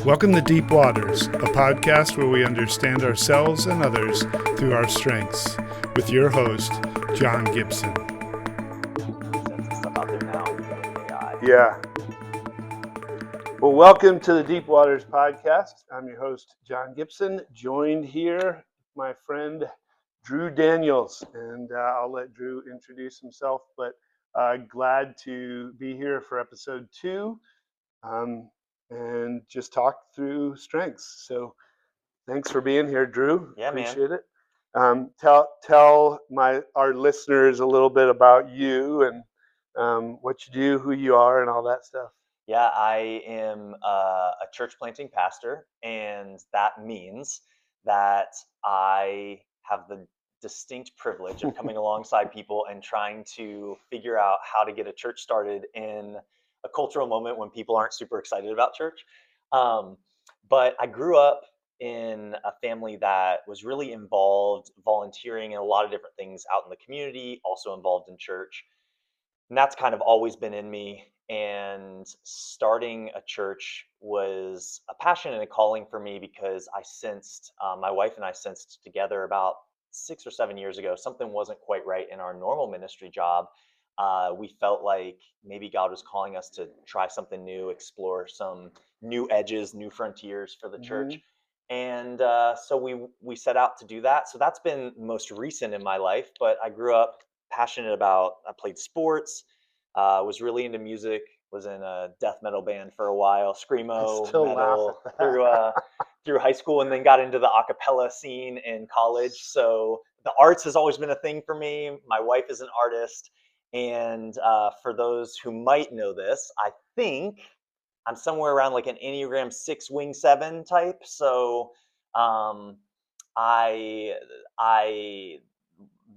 Welcome to Deep Waters, a podcast where we understand ourselves and others through our strengths, with your host, John Gibson. Stuff out there now with AI. Yeah. Well, welcome to the Deep Waters podcast. I'm your host, John Gibson, joined here my friend Drew Daniels, and I'll let Drew introduce himself, but glad to be here for episode 2. And just talk through strengths. So thanks for being here, Drew. Yeah, appreciate it. Tell our listeners a little bit about you and what you do, who you are, and all that stuff. Yeah, I am a church planting pastor, and that means that I have the distinct privilege of coming alongside people and trying to figure out how to get a church started in a cultural moment when people aren't super excited about church. But I grew up in a family that was really involved volunteering in a lot of different things out in the community, also involved in church. And that's kind of always been in me. And starting a church was a passion and a calling for me because I sensed, my wife and I sensed together about 6 or 7 years ago, something wasn't quite right in our normal ministry job. We felt like maybe God was calling us to try something new, explore some new edges, new frontiers for the church. And so we set out to do that. So that's been most recent in my life. But I grew up passionate about. I played sports. Was really into music. Was in a death metal band for a while, screamo metal through high school, and then got into the a cappella scene in college. So the arts has always been a thing for me. My wife is an artist, and for those who might know this, I think I'm somewhere around like an Enneagram 6 wing 7 type. So um, I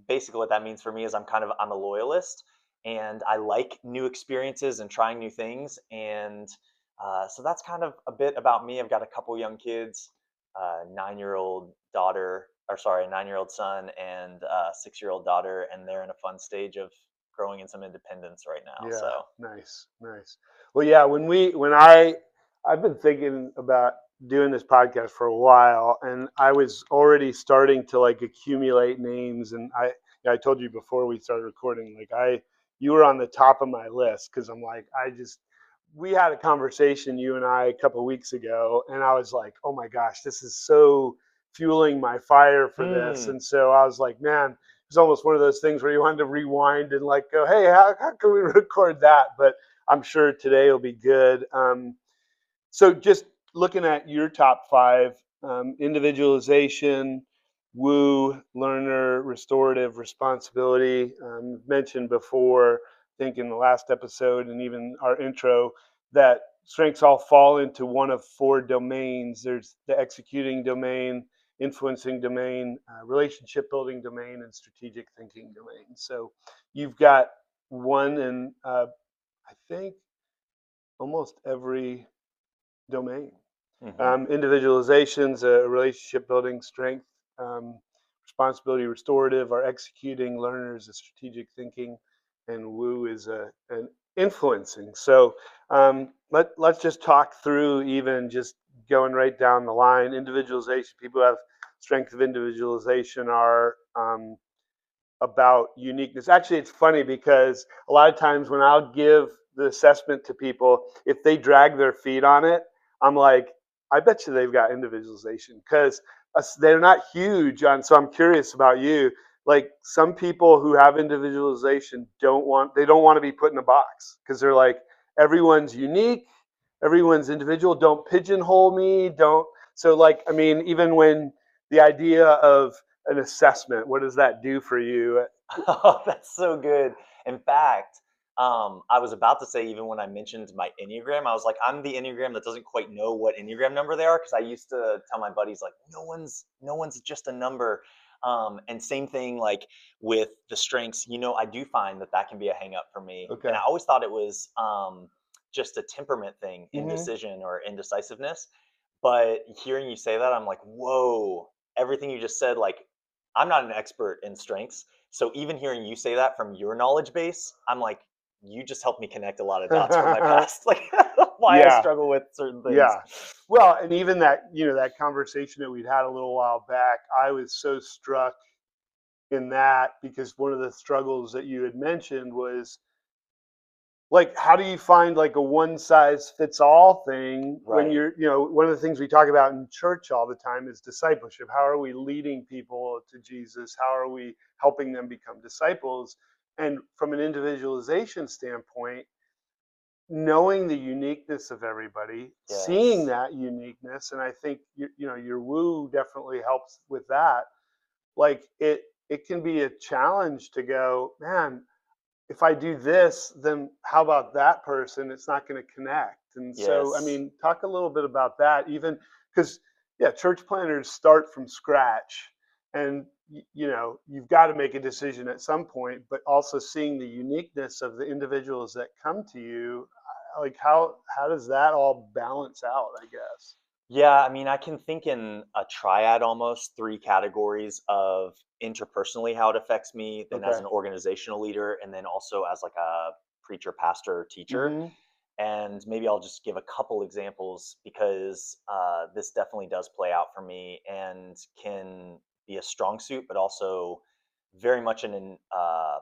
basically what that means for me is I'm a loyalist, and I like new experiences and trying new things. And so that's kind of a bit about me. I've got a couple young kids, 9-year-old daughter, or sorry, a 9-year-old son and a 6-year-old daughter, and they're in a fun stage of growing in some independence right now. Yeah, So nice. Well, yeah, I've been thinking about doing this podcast for a while, and I was already starting to like accumulate names, and I told you before we started recording, you were on the top of my list because I'm like, we had a conversation, you and I, a couple of weeks ago, and I was like, oh my gosh, this is so fueling my fire for this. And so I was like, man, it's almost one of those things where you wanted to rewind and like go, hey, how can we record that? But I'm sure today will be good. So just looking at your top 5, individualization, woo, learner, restorative, responsibility. Mentioned before, I think in the last episode and even our intro, that strengths all fall into one of 4 domains. There's the executing domain, influencing domain, relationship building domain, and strategic thinking domain. So you've got one in, I think, almost every domain. Individualization's a relationship building strength. Responsibility restorative, or executing learners, a strategic thinking, and woo is an influencing. So let's just talk through, even just going right down the line. Individualization, people who have strength of individualization are about uniqueness. Actually, it's funny because a lot of times when I'll give the assessment to people, if they drag their feet on it, I'm like, I bet you they've got individualization, because they're not huge on. So I'm curious about you. Like, some people who have individualization don't want to be put in a box, because they're like, everyone's unique, everyone's individual. Don't pigeonhole me. Don't. So like, I mean, even when the idea of an assessment, what does that do for you? Oh, that's so good. In fact, I was about to say, even when I mentioned my Enneagram, I was like, I'm the Enneagram that doesn't quite know what Enneagram number they are, because I used to tell my buddies like, no one's just a number. And same thing like with the strengths. I do find that can be a hang up for me. Okay. And I always thought it was just a temperament thing, Mhm. indecision or indecisiveness. But hearing you say that, I'm like, whoa, everything you just said, like, I'm not an expert in strengths, So even hearing you say that from your knowledge base, I'm like, you just helped me connect a lot of dots from my past, like why I Yeah, struggle with certain things. yeah. Well, and even that, that conversation that we'd had a little while back, I was so struck in that because one of the struggles that you had mentioned was like how do you find like a one size fits all thing when Right. you're one of the things we talk about in church all the time is discipleship. How are we leading people to Jesus? How are we helping them become disciples? And from an individualization standpoint, knowing the uniqueness of everybody, seeing Yes. that uniqueness, and I think your woo definitely helps with that. Like it can be a challenge to go, man, if I do this, then how about that person? It's not going to connect. And so, I Yes. mean, talk a little bit about that, even because, yeah, church planners start from scratch. And, you've got to make a decision at some point, but also seeing the uniqueness of the individuals that come to you, like how does that all balance out, I guess? Yeah, I mean, I can think in a triad almost, three categories of interpersonally how it affects me, then as Okay. an organizational leader, and then also as like a preacher, pastor, or teacher. Hmm. And maybe I'll just give a couple examples because this definitely does play out for me and can be a strong suit, but also very much a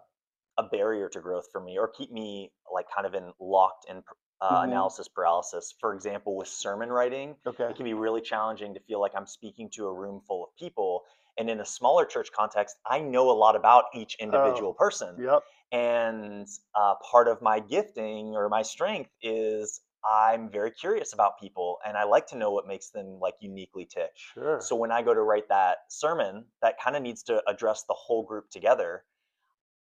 barrier to growth for me or keep me like kind of in locked in Hmm. analysis paralysis. For example, with sermon writing, Okay. it can be really challenging to feel like I'm speaking to a room full of people. And in a smaller church context, I know a lot about each individual Oh, person. yep. And part of my gifting or my strength is I'm very curious about people and I like to know what makes them like uniquely tick. Sure. So when I go to write that sermon that kind of needs to address the whole group together,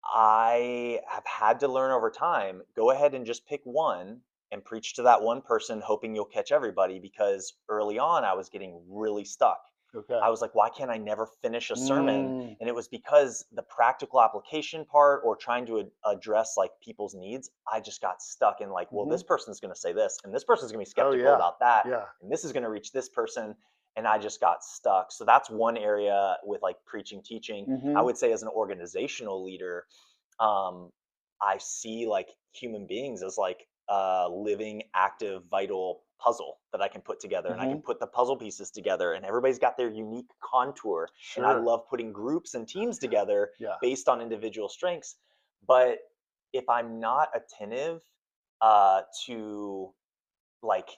I have had to learn over time, go ahead and just pick one and preach to that one person, hoping you'll catch everybody. Because early on, I was getting really stuck. Okay. I was like, why can't I never finish a sermon? Mm, And it was because the practical application part or trying to address like people's needs, I just got stuck in like, well, hmm. this person's going to say this, and this person's going to be Oh skeptical yeah. about that, Yeah. and this is going to reach this person. And I just got stuck. So that's one area with like preaching, teaching. I Hmm. would say as an organizational leader, um, I see like human beings as like a living, active, vital puzzle that I can put together, and I can Hmm. put the puzzle pieces together, and everybody's got their unique contour. And I Sure. love putting groups and teams together Yeah. based on individual strengths. But if I'm not attentive to like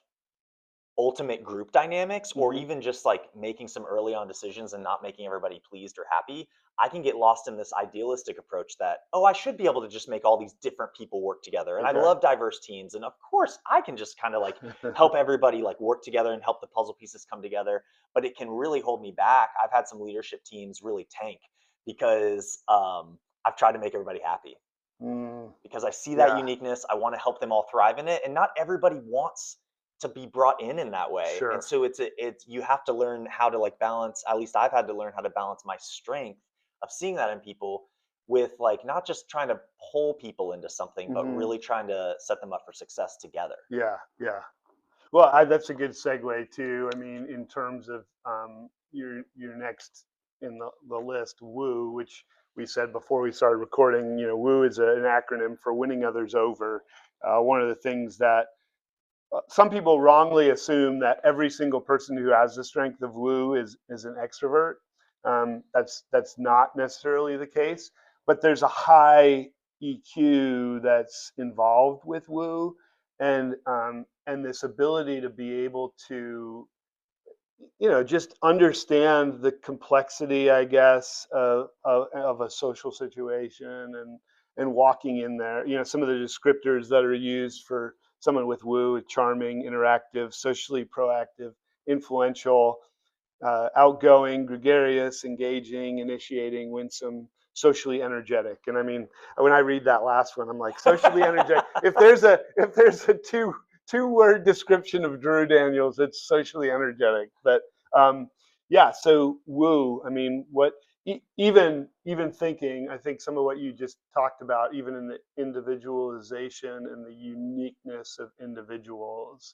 ultimate group dynamics or Hmm. even just like making some early on decisions and not making everybody pleased or happy, I can get lost in this idealistic approach that, oh, I should be able to just make all these different people work together. And I Okay. love diverse teams. And of course, I can just kind of like help everybody like work together and help the puzzle pieces come together. But it can really hold me back. I've had some leadership teams really tank because I've tried to make everybody happy Mm, because I see that yeah. uniqueness. I want to help them all thrive in it, and not everybody wants to be brought in that way. And Sure. so it's you have to learn how to like balance. At least I've had to learn how to balance my strength of seeing that in people with like not just trying to pull people into something, but Hmm. really trying to set them up for success together. Yeah. Yeah. Well, that's a good segue too. I mean, in terms of your next in the list, Woo, which we said before we started recording. Woo is an acronym for winning others over. One of the things that some people wrongly assume that every single person who has the strength of Woo is an extrovert. That's not necessarily the case, but there's a high EQ that's involved with Woo, and this ability to be able to just understand the complexity, I guess, of a social situation and walking in there. Some of the descriptors that are used for someone with Woo: charming, interactive, socially proactive, influential, outgoing, gregarious, engaging, initiating, winsome, socially energetic. And I mean, when I read that last one, I'm like, socially energetic. If there's a two-word description of Drew Daniels, it's socially energetic. But yeah, so Woo. I mean, what even thinking, I think some of what you just talked about, even in the individualization and the uniqueness of individuals,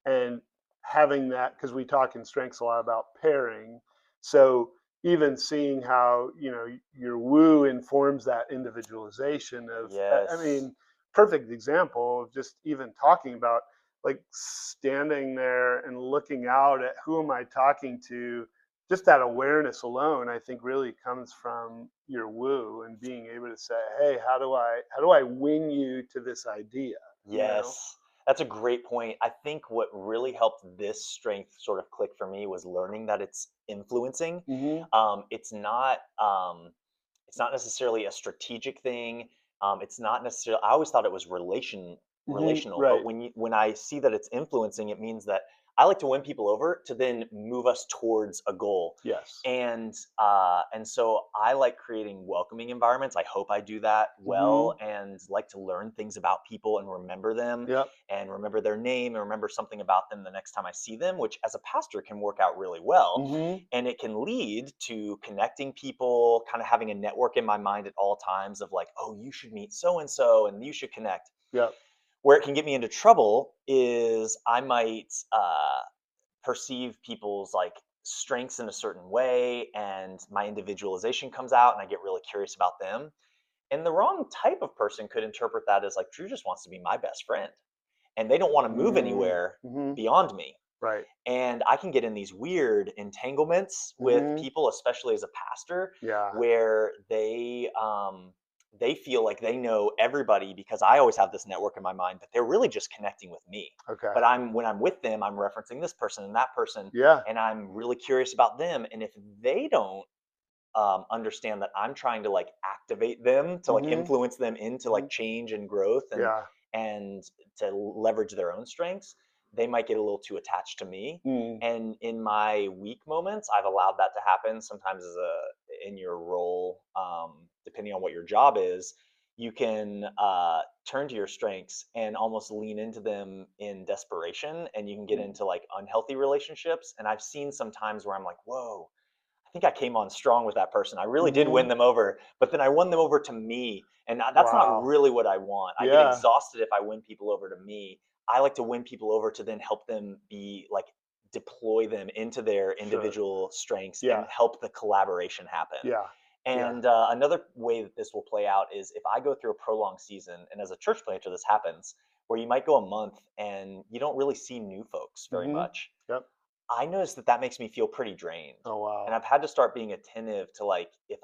and having that, because we talk in strengths a lot about pairing. So even seeing how, your woo informs that individualization of, I Yes. mean, perfect example of just even talking about, like, standing there and looking out at who am I talking to. Just that awareness alone, I think, really comes from your woo and being able to say, hey, how do I win you to this idea? Yes. That's a great point. I think what really helped this strength sort of click for me was learning that it's influencing. Hmm. It's not necessarily a strategic thing. It's not necessarily. I always thought it was relational, but Right. when I see that it's influencing, it means that I like to win people over to then move us towards a goal. Yes. And so I like creating welcoming environments. I hope I do that well, Hmm. and like to learn things about people and remember them Yep. and remember their name and remember something about them the next time I see them, which as a pastor can work out really well. Hmm. And it can lead to connecting people, kind of having a network in my mind at all times of like, oh, you should meet so and so and you should connect. Yep. Where it can get me into trouble is I might perceive people's like strengths in a certain way, and my individualization comes out and I get really curious about them. And the wrong type of person could interpret that as like Drew just wants to be my best friend and they don't want to move Mm, anywhere mhm, beyond me. right. And I can get in these weird entanglements with Mhm, people, especially as a pastor, yeah, where they feel like they know everybody because I always have this network in my mind, but they're really just connecting with me. okay. But when I'm with them, I'm referencing this person and that person, Yeah, and I'm really curious about them. And if they don't understand that I'm trying to like activate them to like mhm, influence them into like mhm, change and growth yeah, and to leverage their own strengths, they might get a little too attached to me. mm, And in my weak moments, I've allowed that to happen. Sometimes as a in your role, depending on what your job is, you can turn to your strengths and almost lean into them in desperation, and you can get mm, into like unhealthy relationships. And I've seen some times where I'm like, whoa, I think I came on strong with that person. I really did win mhm, them over, but then I won them over to me, and that's not wow, really what I want. I get yeah, exhausted if I win people over to me. I like to win people over to then help them be like deploy them into their sure, individual strengths and yeah, help the collaboration happen. yeah, yeah, And another way that this will play out is if I go through a prolonged season, and as a church planter, this happens where you might go a month and you don't really see new folks very mhm, much. yep, I noticed that that makes me feel pretty drained. oh, And wow, I've had to start being attentive to like if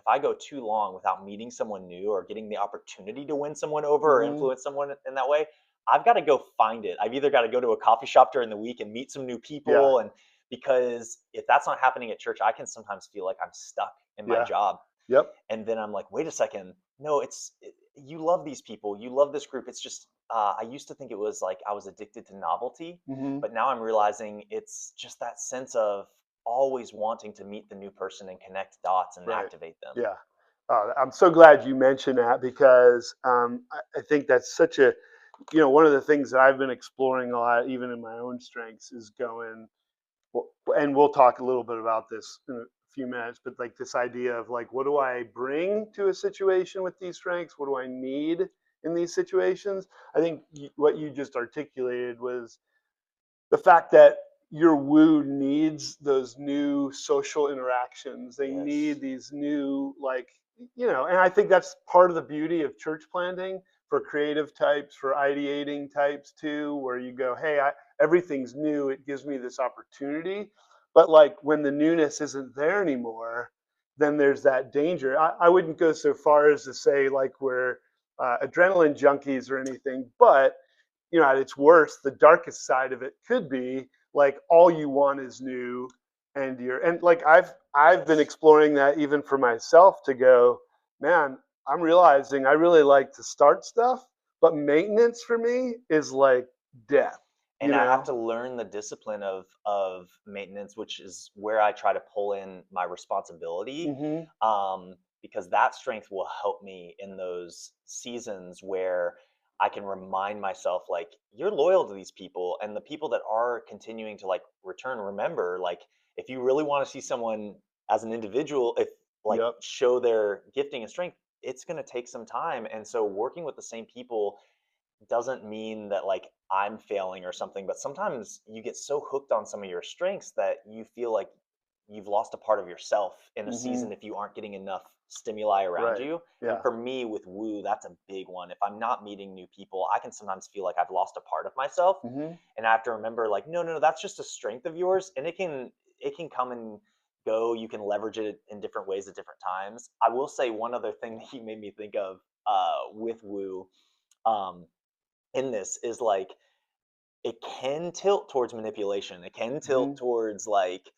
I go too long without meeting someone new or getting the opportunity to win someone over or mhm, influence someone in that way, I've got to go find it. I've either got to go to a coffee shop during the week and meet some new yeah, people, and because if that's not happening at church, I can sometimes feel like I'm stuck in my yeah, job. yep, And then I'm like, wait a second, no, you love these people, you love this group. It's just I used to think it was like I was addicted to novelty, mhm, but now I'm realizing it's just that sense of always wanting to meet the new person and connect dots and right, activate them. yeah. I'm so glad you mentioned that because, I think that's such a, one of the things that I've been exploring a lot, even in my own strengths, is going. Well, and we'll talk a little bit about this in a few minutes, but like this idea of like, what do I bring to a situation with these strengths? What do I need in these situations? I think what you just articulated was the fact that your woo needs those new social interactions. They Yes. need these new, like, and I think that's part of the beauty of church planting for creative types, for ideating types too, where you go, hey, everything's new. It gives me this opportunity. But like when the newness isn't there anymore, then there's that danger. I wouldn't go so far as to say like we're adrenaline junkies or anything, but at its worst, the darkest side of it could be like all you want is new, and like I've been Yes. exploring that even for myself to go, man, I'm realizing I really like to start stuff, but maintenance for me is like death, you And I have know? to learn the discipline of maintenance, which is where I try to pull in my responsibility, Mhm. because that strength will help me in those seasons where I can remind myself, like, you're loyal to these people, and the people that are continuing to like return. Remember, like, if you really want to see someone as an individual, if like Yep. show their gifting and strength, it's going to take some time. And so, working with the same people doesn't mean that like I'm failing or something, but sometimes you get so hooked on some of your strengths that you feel like you've lost a part of yourself in a Hmm. season if you aren't getting enough stimuli around Right. you. And Yeah. for me with woo, that's a big one. If I'm not meeting new people, I can sometimes feel like I've lost a part of myself. Hmm. And I have to remember like, no, no, no, that's just a strength of yours. And it can come and go. You can leverage it in different ways at different times. I will say one other thing that you made me think of with woo. Um, in this is like it can tilt towards manipulation. It can tilt Hmm. towards like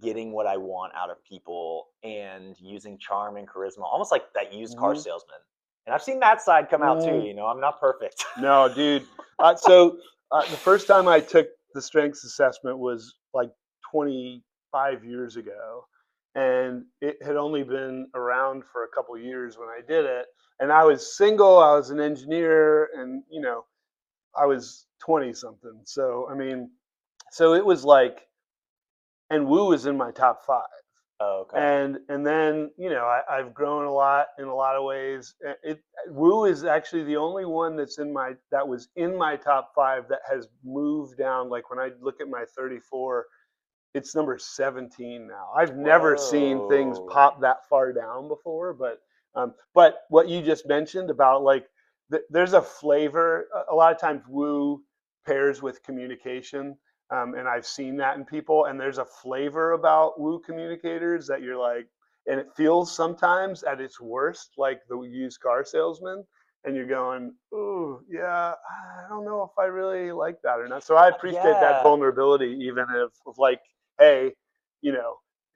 getting what I want out of people and using charm and charisma, almost like that used car Hmm. salesman. And I've seen that side come out too. Mm. You know, I'm not perfect. No, dude. So the first time I took the strengths assessment was like 25 years ago, and it had only been around for a couple years when I did it. And I was single. I was an engineer, and I was 20 something. So I mean, so it was like, and Woo was in my top five. Oh, okay. And then I've grown a lot in a lot of ways. Woo is actually the only one that was in my top five that has moved down. Like when I look at my 34, it's number 17 now. I've never seen things Whoa. pop that far down before, but what you just mentioned about like there's a flavor. A lot of times Woo pairs with communication, and I've seen that in people. And there's a flavor about Woo communicators that you're like, and it feels sometimes at its worst like the used car salesman. And you're going, "Ooh, yeah, I don't know if I really like that or not." So I appreciate that Yeah. vulnerability, even of like, hey,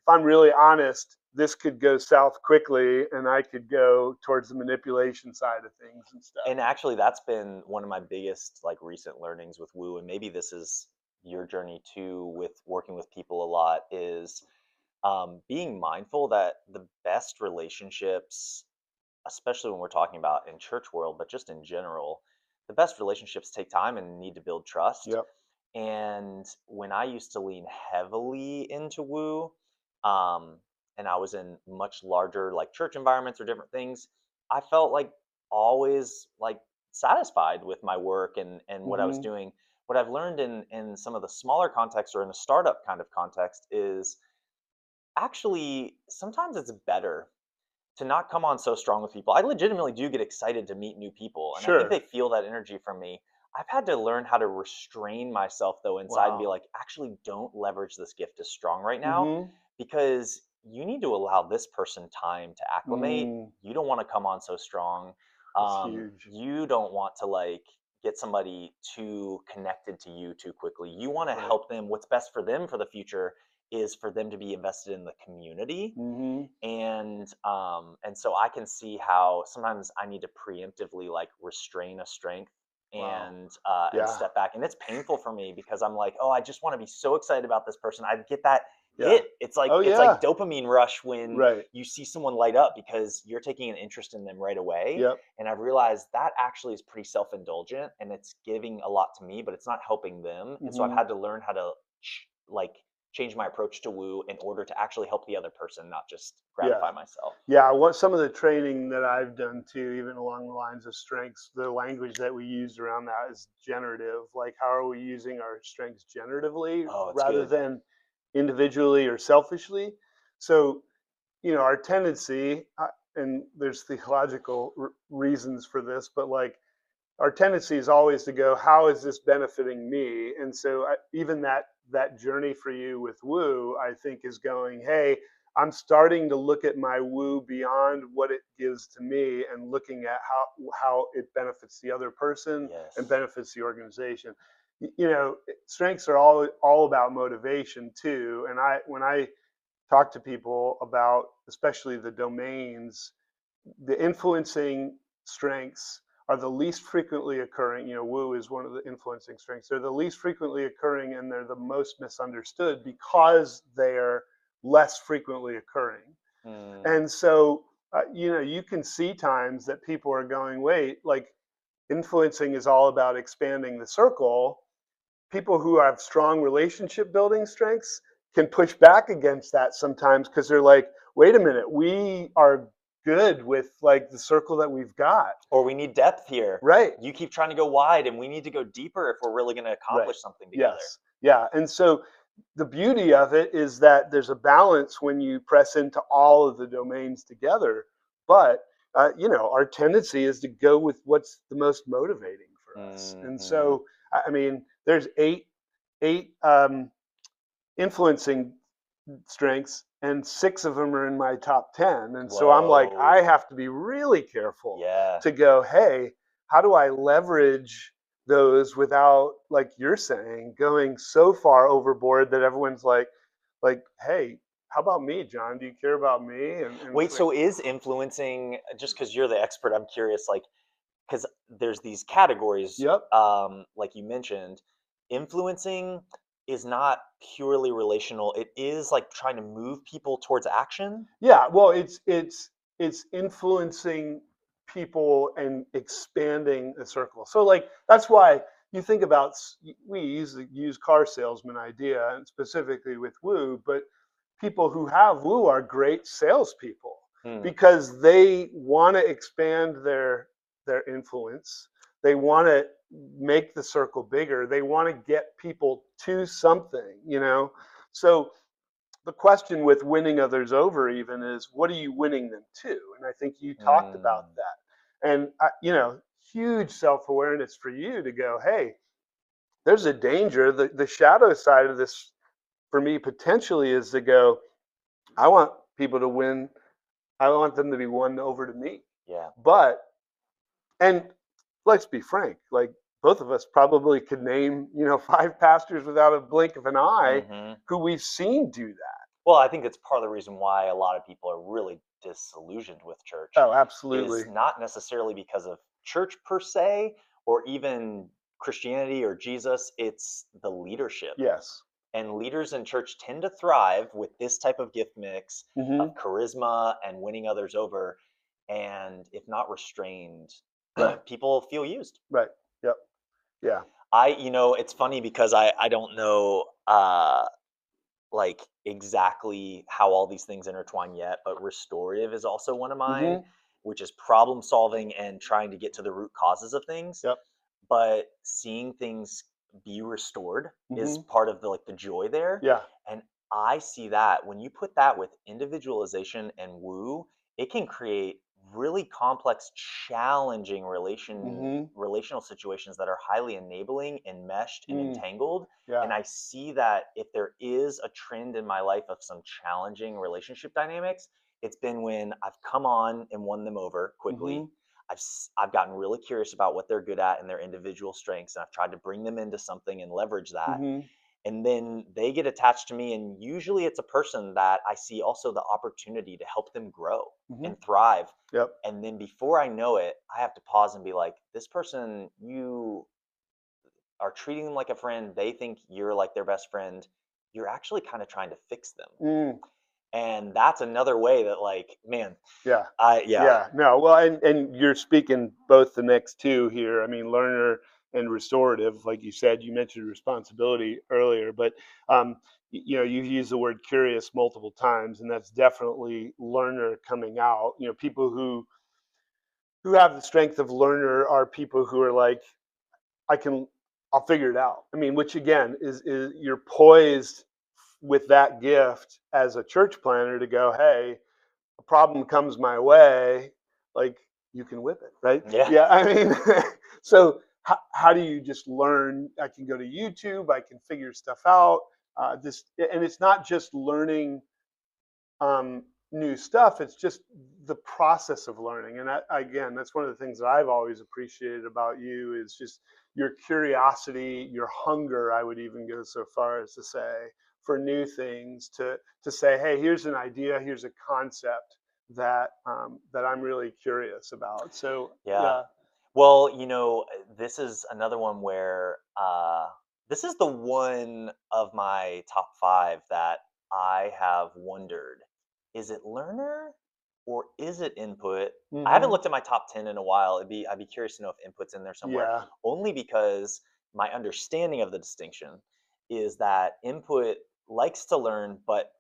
if I'm really honest, this could go south quickly, and I could go towards the manipulation side of things and stuff. And actually, that's been one of my biggest like recent learnings with Woo, and maybe this is your journey too with working with people a lot is being mindful that the best relationships, especially when we're talking about in church world, but just in general, the best relationships take time and need to build trust. Yep. And when I used to lean heavily into woo, um, and I was in much larger like church environments or different things, I felt like always like satisfied with my work and what I was Hmm. doing. What I've learned in some of the smaller contexts or in a startup kind of context is actually sometimes it's better to not come on so strong with people. I legitimately do get excited to meet new people, and I think they Sure. feel that energy from me. I've had to learn how to restrain myself though inside and be Wow. like, actually, don't leverage this gift as strong right now Hmm. because you need to allow this person time to acclimate. Mm, You don't want to come on so strong. that's huge. You don't want to like get somebody too connected to you too quickly. You want to Right. help them. What's best for them for the future is for them to be invested in the community Hmm. and so I can see how sometimes I need to preemptively like restrain a strength Wow. and Yeah. step back, and it's painful for me because I'm like, oh, I just want to be so excited about this person. I get that Yeah. hit. It's like Oh it's like yeah. dopamine rush when Right. you see someone light up because you're taking an interest in them right away. Yep. And I've realized that actually is pretty self-indulgent and it's giving a lot to me, but it's not helping them. And so I've Hmm. had to learn how to like change my approach to woo in order to actually help the other person, not just Yeah. gratify myself. Yeah, what some of the training that I've done too, even along the lines of strengths, the language that we used around that is generative. Like, how are we using our strengths generatively Oh, it's rather good. than individually or selfishly? So, our tendency, and there's theological reasons for this, but like our tendency is always to go, how is this benefiting me? And so even that journey for you with woo, I think is going, hey, I'm starting to look at my woo beyond what it gives to me and looking at how it benefits the other person and Yes. benefits the organization. Strengths are all about motivation too. And when I talk to people about especially the domains, the influencing strengths are the least frequently occurring. Woo is one of the influencing strengths. They're the least frequently occurring and they're the most misunderstood because they're less frequently occurring. Mm, And so, you can see times that people are going, wait, like influencing is all about expanding the circle. People who have strong relationship building strengths can push back against that sometimes because they're like, wait a minute, we are good with like the circle that we've got. Or we need depth here. Right. You keep trying to go wide, and we need to go deeper if we're really going to Right. accomplish something together. Yes. Yeah. And so the beauty of it is that there's a balance when you press into all of the domains together. But our tendency is to go with what's the most motivating for us. And Hmm. so, I mean, there's eight influencing strengths, and six of them are in my top 10. And so I'm like, I Whoa. have to be really careful Yeah. to go, hey, how do I leverage those without, like you're saying, going so far overboard that everyone's like, hey, how about me, John? Do you care about me? And Wait, it's like, so is influencing, just because you're the expert, I'm curious, like, because there's these categories, yep. like you mentioned, influencing is not purely relational. It is like trying to move people towards action. Yeah, well, it's influencing people and expanding a circle. So like that's why you think about we use the used car salesman idea, and specifically with Woo, but people who have Woo are great salespeople Hmm. because they want to expand their influence. They want to make the circle bigger. They want to get people to something. So the question with winning others over even is what are you winning them to? And I think you talked about Mm. that. And huge self-awareness for you to go, hey, there's a danger. The shadow side of this for me potentially is to go, I want people to win. I want them to be won over to me. Yeah. But and let's be frank, like both of us probably could name, five pastors without a blink of an eye Hmm. who we've seen do that. Well, I think that's part of the reason why a lot of people are really disillusioned with church Oh, is absolutely. not necessarily because of church per se or even Christianity or Jesus, it's the leadership. Yes. And leaders in church tend to thrive with this type of gift mix Hmm. of charisma and winning others over. And if not restrained, Right. people feel used. Right. Yep. Yeah. It's funny because I don't know like exactly how all these things intertwine yet, but restorative is also one of mine, Hmm. which is problem solving and trying to get to the root causes of things. Yep. But seeing things be restored is Hmm. part of the joy there. Yeah. And I see that when you put that with individualization and woo, it can create really complex, challenging Hmm. relational situations that are highly enabling, enmeshed, and Mm. entangled. Yeah. And I see that if there is a trend in my life of some challenging relationship dynamics, it's been when I've come on and won them over quickly. Hmm. I've gotten really curious about what they're good at and their individual strengths, and I've tried to bring them into something and leverage that. Hmm. And then they get attached to me, and usually it's a person that I see also the opportunity to help them grow Hmm. and thrive. Yep. And then before I know it, I have to pause and be like, this person, you are treating them like a friend. They think you're like their best friend. You're actually kind of trying to fix them. Mm. And that's another way that, like, man, Yeah. yeah. Yeah. No. Well, and you're speaking both the next two here. I mean, learner and restorative, like you said. You mentioned responsibility earlier, but you've used the word curious multiple times, and that's definitely learner coming out. People who have the strength of learner are people who are like, I can, I'll figure it out. I mean, which again is you're poised with that gift as a church planner to go, hey, a problem comes my way, like you can whip it, right? Yeah. Yeah, I mean, so how do you just learn? I can go to YouTube, I can figure stuff out. And it's not just learning new stuff. It's just the process of learning. And again, that's one of the things that I've always appreciated about you is just your curiosity, your hunger. I would even go so far as to say for new things, to say, hey, here's an idea, here's a concept that I'm really curious about. So Yeah. yeah. Well, this is another one where this is the one of my top five that I have wondered, is it learner or is it input? I haven't Hmm. looked at my top 10 in a while. I'd be curious to know if input's in there somewhere, Yeah. only because my understanding of the distinction is that input likes to learn, but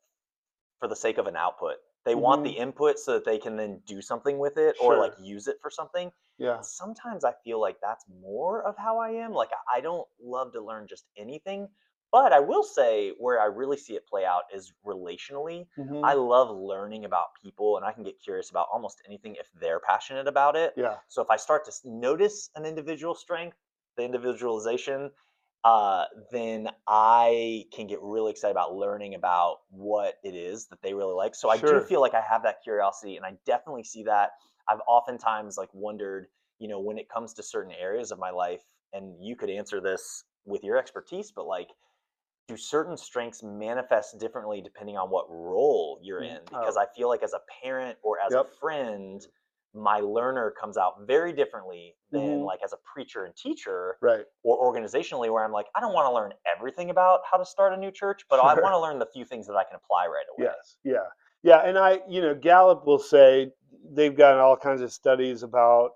for the sake of an output. They want the Hmm. input so that they can then do something with it or like Sure. use it for something. Yeah. And sometimes I feel like that's more of how I am. Like I don't love to learn just anything, but I will say where I really see it play out is relationally. I Hmm. love learning about people and I can get curious about almost anything if they're passionate about it. Yeah. So if I start to notice an individual strength, the individualization, then I can get really excited about learning about what it is that they really like. So I do Sure. feel like I have that curiosity, and I definitely see that. I've oftentimes like wondered, when it comes to certain areas of my life, and you could answer this with your expertise, but like, do certain strengths manifest differently depending on what role you're in? Because Oh. I feel like as a parent or as a Yep. friend, my learner comes out very differently than Hmm. like as a preacher and teacher Right. or organizationally, where I'm like, I don't want to learn everything about how to start a new church, but I want Sure. to learn the few things that I can apply right away. Yes. Yeah. Yeah. And Gallup will say they've got all kinds of studies about,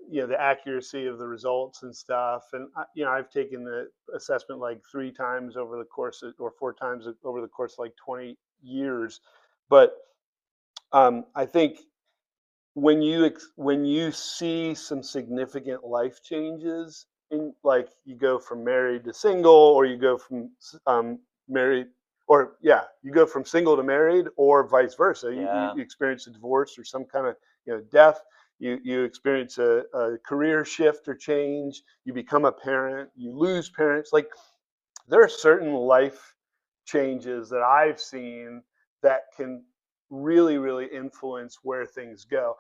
the accuracy of the results and stuff. And, I've taken the assessment like 3 times over the course or 4 times over the course of like 20 years. But I think when you see some significant life changes in, like, you go from married to single, or you go from married, or yeah, you go from single to married, or vice versa. You, Yeah. you experience a divorce or some kind of death. You experience a career shift or change. You become a parent. You lose parents. Like, there are certain life changes that I've seen that can really, really influence where things go.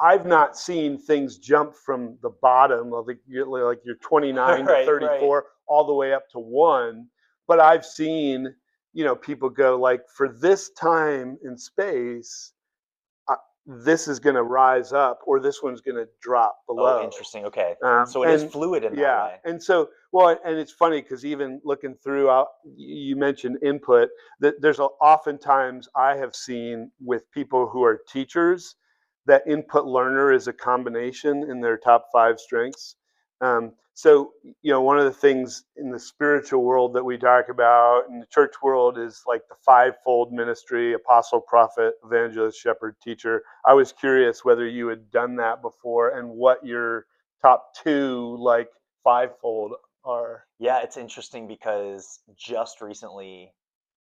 I've not seen things jump from the bottom of like you're 29 to Right, right. 34 all the way up to one, but I've seen, people go like, for this time in space, this is going to rise up, or this one's going to drop Oh, below. interesting. Okay. So it is And fluid in that yeah, way. and so, well, and it's funny because even looking through, you mentioned input. That oftentimes I have seen with people who are teachers that input learner is a combination in their top 5 strengths. So, one of the things in the spiritual world that we talk about in the church world is like the fivefold ministry: apostle, prophet, evangelist, shepherd, teacher. I was curious whether you had done that before, and what your top two, like, fivefold are. Yeah, it's interesting because just recently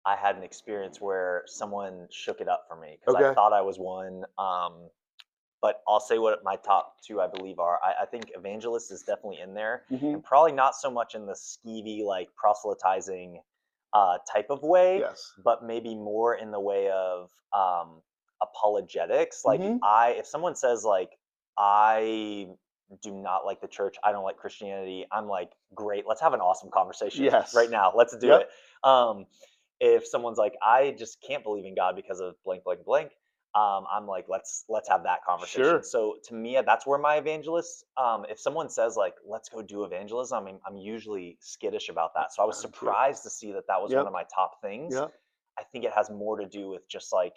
I had an experience where someone shook it up for me because I Okay. thought I was one. But I'll say what my top two I believe are. I think evangelist is definitely in there, Hmm. and probably not so much in the skeevy like proselytizing type of way, Yes. but maybe more in the way of apologetics. Like Hmm. if someone says like I do not like the church, I don't like Christianity, I'm like, great, let's have an awesome conversation right Yes. now. Let's do Yep. it. Um, if someone's like, I just can't believe in God because of blank, blank, blank, I'm like, let's have that conversation. Sure. So to me, that's where my evangelist. If someone says like, let's go do evangelism, I'm usually skittish about that. So I was I'm too. surprised to see that that was one Yep. of my top things. Yep. I think it has more to do with just like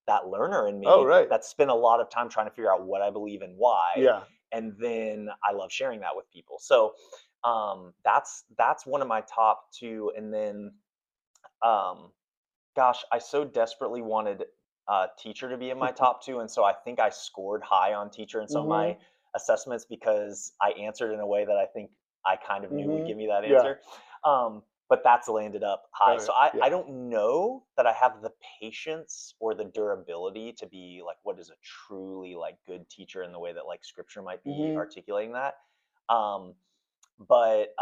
that learner in Oh, me right. that spent a lot of time trying to figure out what I believe and why, Yeah. and then I love sharing that with people. So that's one of my top two, and then um, gosh, I so desperately wanted teacher to be in my top two, and so I think I scored high on teacher in some of Hmm. my assessments because I answered in a way that I think I kind of knew would Hmm. give me that Yeah. answer. But that's landed up high. All So right. I Yeah. don't know that I have the patience or the durability to be like what is a truly like good teacher in the way that like scripture might be Hmm. articulating that. Um, but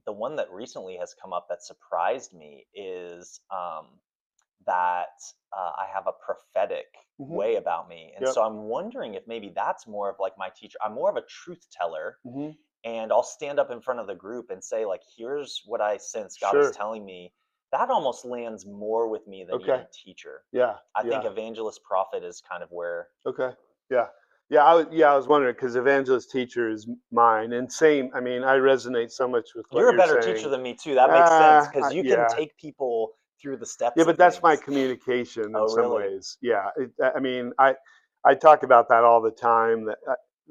the one that recently has come up that surprised me is that I have a prophetic Hmm. way about me. And Yep. so I'm wondering if maybe that's more of like my teacher. I'm more of a truth teller, Hmm. and I'll stand up in front of the group and say, like, here's what I sense God is Sure. telling me. That almost lands more with me than Okay. even teacher. Yeah. I think Yeah. evangelist prophet is kind of where. Okay. Yeah. Yeah, I was wondering because evangelist teacher is mine, and same. I mean, I resonate so much with what You're a you're better teacher saying. than me too. That makes sense because you can Yeah. take people through the Yeah, steps of but that's my things. communication in Oh, some really? ways. Yeah, I mean, I talk about that all the time. That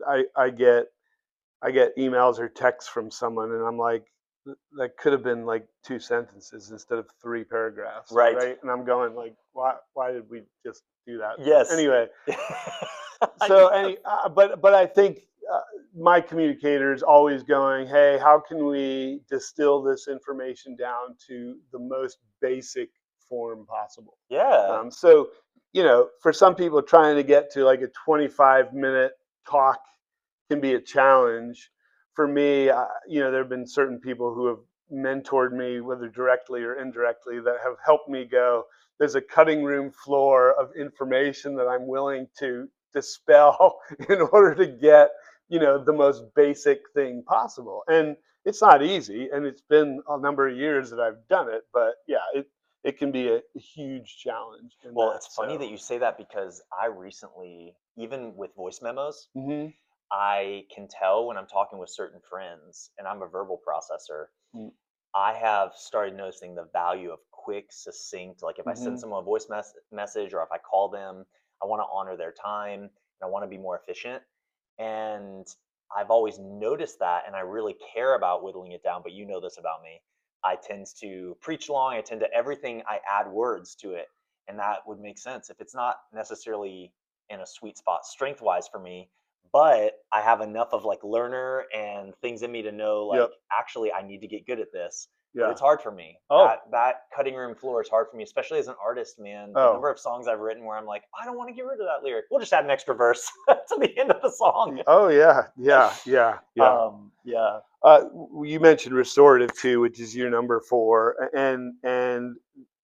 I get emails or texts from someone, and I'm like, that could have been like 2 sentences instead of 3 paragraphs, Right. right? And I'm going like, why did we just do that. Yes. Anyway, I so used to- but I think my communicator is always going, hey, how can we distill this information down to the most basic form possible? yeah. So for some people, trying to get to like a 25-minute talk can be a challenge. For me, there have been certain people who have mentored me, whether directly or indirectly, that have helped me go, there's a cutting room floor of information that I'm willing to dispel in order to get, the most basic thing possible. And it's not easy, and it's been a number of years that I've done it, but yeah, it can be a huge challenge in Well, that. it's funny So, that you say that because I recently, even with voice memos, hmm I can tell when I'm talking with certain friends, and I'm a verbal processor. mm-hmm. I have started noticing the value of quick, succinct. Like if I send Mm-hmm. someone a voice message or if I call them, I want to honor their time and I want to be more efficient. And I've always noticed that, and I really care about whittling it down. But you know this about me. I tend to preach long. I tend to everything. I add words to it, and that would make sense if it's not necessarily in a sweet spot strength wise for me, but I have enough of like learner and things in me to know like Yep. actually I need to get good at this. But Yeah. it's hard for me. Oh. That cutting room floor is hard for me, especially as an artist, man. The Oh. number of songs I've written where I'm like, I don't want to get rid of that lyric. We'll just add an extra verse to the end of the song. Oh yeah. Yeah. Yeah. Yeah. Yeah. You mentioned restorative too, which is your number 4, and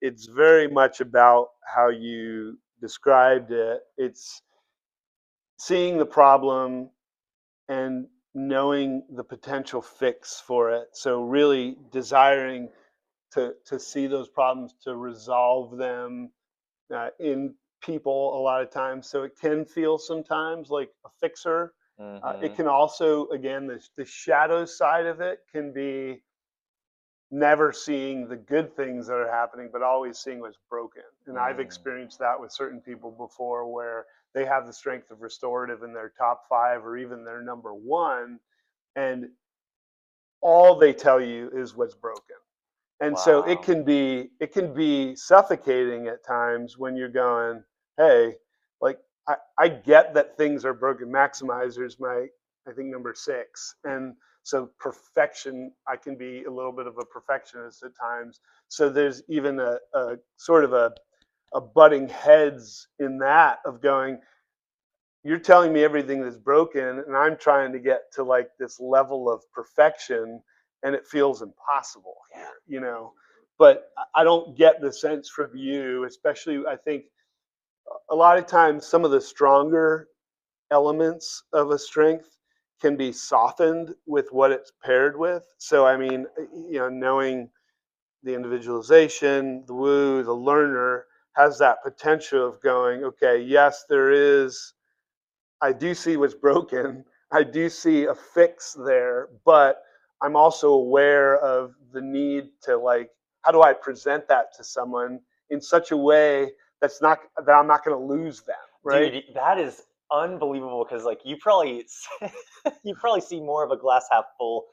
it's very much about how you described it. It's seeing the problem and knowing the potential fix for it. So really desiring to see those problems, to resolve them in people a lot of times. So it can feel sometimes like a fixer. It Hmm. can also, again, the shadow side of it can be never seeing the good things that are happening, but always seeing what's broken. And I've Mm. experienced that with certain people before where they have the strength of restorative in their top 5 or even their number 1. And all they tell you is what's broken. And so Wow. it can be suffocating at times when you're going, hey, like I get that things are broken. Maximizers, my I think number 6, and so perfection, I can be a little bit of a perfectionist at times. So there's even a sort of a butting heads in that of going, you're telling me everything that's broken, and I'm trying to get to like this level of perfection, and it feels impossible Yeah. here. But I don't get the sense from you, especially I think a lot of times some of the stronger elements of a strength can be softened with what it's paired with. So I mean, knowing the individualization, the woo, the learner has that potential of going, okay, yes, I do see what's broken. I do see a fix there, but I'm also aware of the need to like, how do I present that to someone in such a way that I'm not going to lose them, right? Dude, that is unbelievable because like you probably you probably see more of a glass half full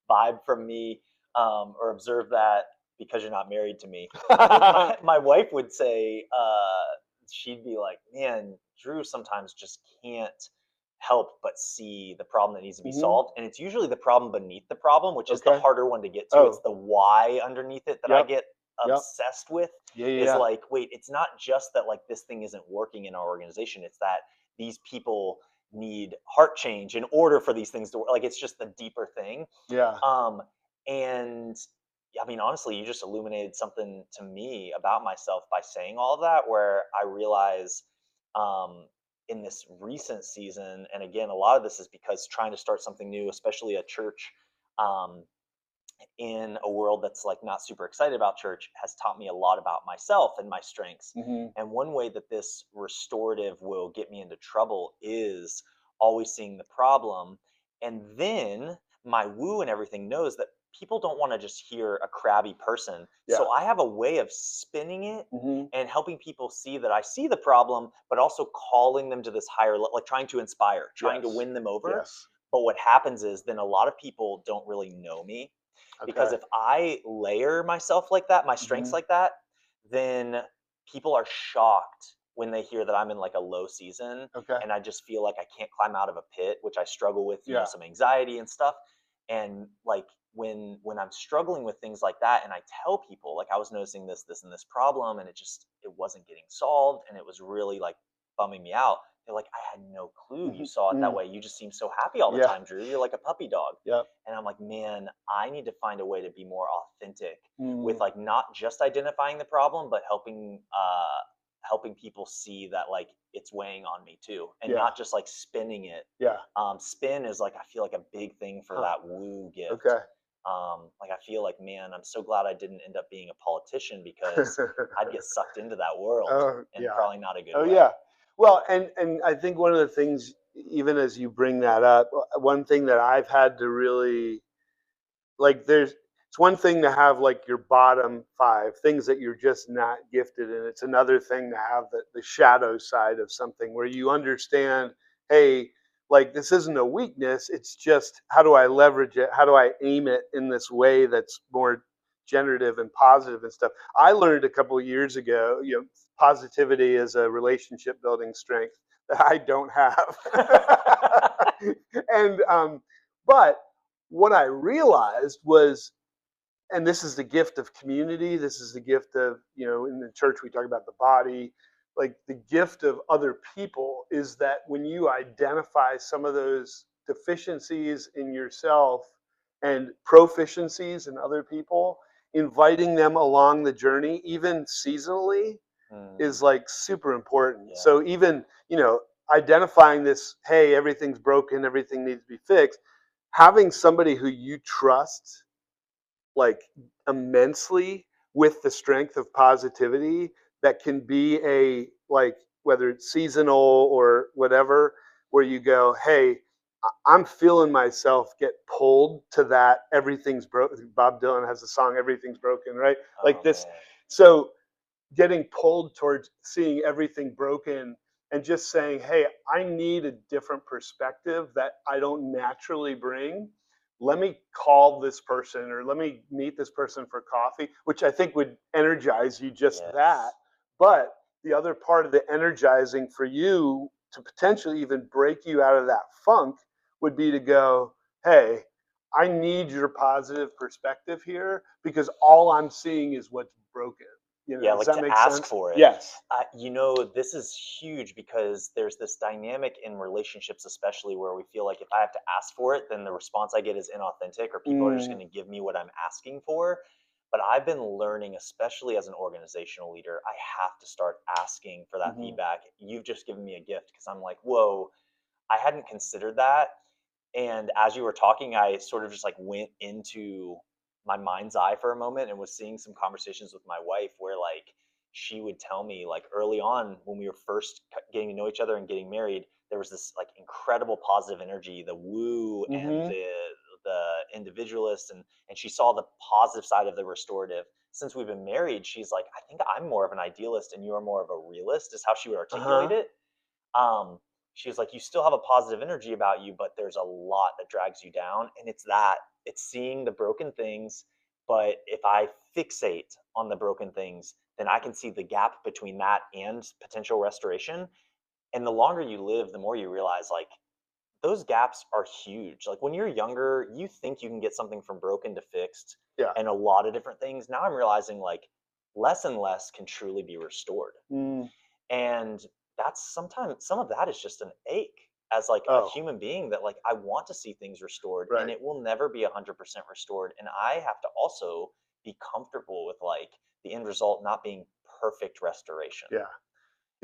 vibe from me, or observe that because you're not married to me. I think my wife would say, she'd be like, man, Drew sometimes just can't help but see the problem that needs to be hmm solved. And it's usually the problem beneath the problem, which is the Okay. harder one to get to. It's Oh, the why underneath it that I yep, get yep, obsessed with. yeah, yeah, Is yeah. like, wait, it's not just that like this thing isn't working in our organization. It's that these people need heart change in order for these things to work. Like it's just the deeper thing. Yeah. Um, and I mean, honestly, you just illuminated something to me about myself by saying all of that, where I realize, um, in this recent season, and again, a lot of this is because trying to start something new, especially a church, um, in a world that's like not super excited about church, has taught me a lot about myself and my strengths. hmm And one way that this restorative will get me into trouble is always seeing the problem. And then my woo and everything knows that people don't want to just hear a crabby person. Yeah. So I have a way of spinning it hmm and helping people see that I see the problem, but also calling them to this higher level, like trying to inspire, trying to Yes. win them over. Yes. But what happens is then a lot of people don't really know me, because Okay. if I layer myself like that, my strengths hmm like that, then people are shocked when they hear that I'm in like a low season Okay. and I just feel like I can't climb out of a pit, which I struggle with, you know, Yeah. some anxiety and stuff. And like when I'm struggling with things like that and I tell people like I was noticing this and this problem and it wasn't getting solved and it was really like bumming me out. They're like, I had no clue you Mhm. saw it that Mm. way. You just seem so happy all the Yeah. time, Drew. You're like a puppy dog. Yep. And I'm like, man, I need to find a way to be more authentic with Mm. like not just identifying the problem, but helping people see that like it's weighing on me too, and Yeah. not just like spinning it. Yeah. Spin is like I feel like a big thing for Huh. that woo gift. Okay. Like I feel like, man, I'm so glad I didn't end up being a politician because I'd get sucked into that world Oh, and yeah. probably not a good Oh, way. yeah. Well, and I think one of the things, even as you bring that up, one thing that I've had to really like, it's one thing to have like your bottom five things that you're just not gifted in. It's another thing to have the shadow side of something where you understand, hey, like this isn't a weakness. It's just how do I leverage it? How do I aim it in this way that's more generative and positive and stuff? I learned a couple of years ago, positivity is a relationship building strength that I don't have. and but what I realized was, and this is the gift of community, this is the gift of, in the church we talk about the body, like the gift of other people is that when you identify some of those deficiencies in yourself and proficiencies in other people, inviting them along the journey, even seasonally, Mm, is like super important. yeah. So even, identifying this, hey, everything's broken, everything needs to be fixed, having somebody who you trust like immensely with the strength of positivity that can be a like whether it's seasonal or whatever, where you go, hey, I'm feeling myself get pulled to that everything's broken. Bob Dylan has a song everything's broken, right? Like Oh this. man. So getting pulled towards seeing everything broken and just saying, hey, I need a different perspective that I don't naturally bring. Let me call this person or let me meet this person for coffee, which I think would energize you just that. Yes. But the other part of the energizing for you to potentially even break you out of that funk would be to go, hey, I need your positive perspective here because all I'm seeing is what's broken. Yeah, Does like that to make ask sense? for it. Yes. You know, this is huge because there's this dynamic in relationships, especially where we feel like if I have to ask for it, then the response I get is inauthentic or people are just Mm, going to give me what I'm asking for. But I've been learning, especially as an organizational leader, I have to start asking for that mhm, feedback. You've just given me a gift because I'm like, whoa, I hadn't considered that. And as you were talking, I sort of just like went into my mind's eye for a moment and was seeing some conversations with my wife where like she would tell me like early on when we were first getting to know each other and getting married, there was this like incredible positive energy, the woo and mhm, the individualist, and she saw the positive side of the restorative. Since we've been married, she's like, I think I'm more of an idealist and you're more of a realist, is how she would articulate uh-huh, it. um, she was like, you still have a positive energy about you, but there's a lot that drags you down. And it's seeing the broken things. But if I fixate on the broken things, then I can see the gap between that and potential restoration. And the longer you live, the more you realize like those gaps are huge. Like when you're younger, you think you can get something from broken to fixed yeah, and a lot of different things. Now I'm realizing like less and less can truly be restored. mm, And that's sometimes some of that is just an ache as like a oh, human being that like I want to see things restored and right, it will never be 100% restored, and I have to also be comfortable with like the end result not being perfect restoration. yeah,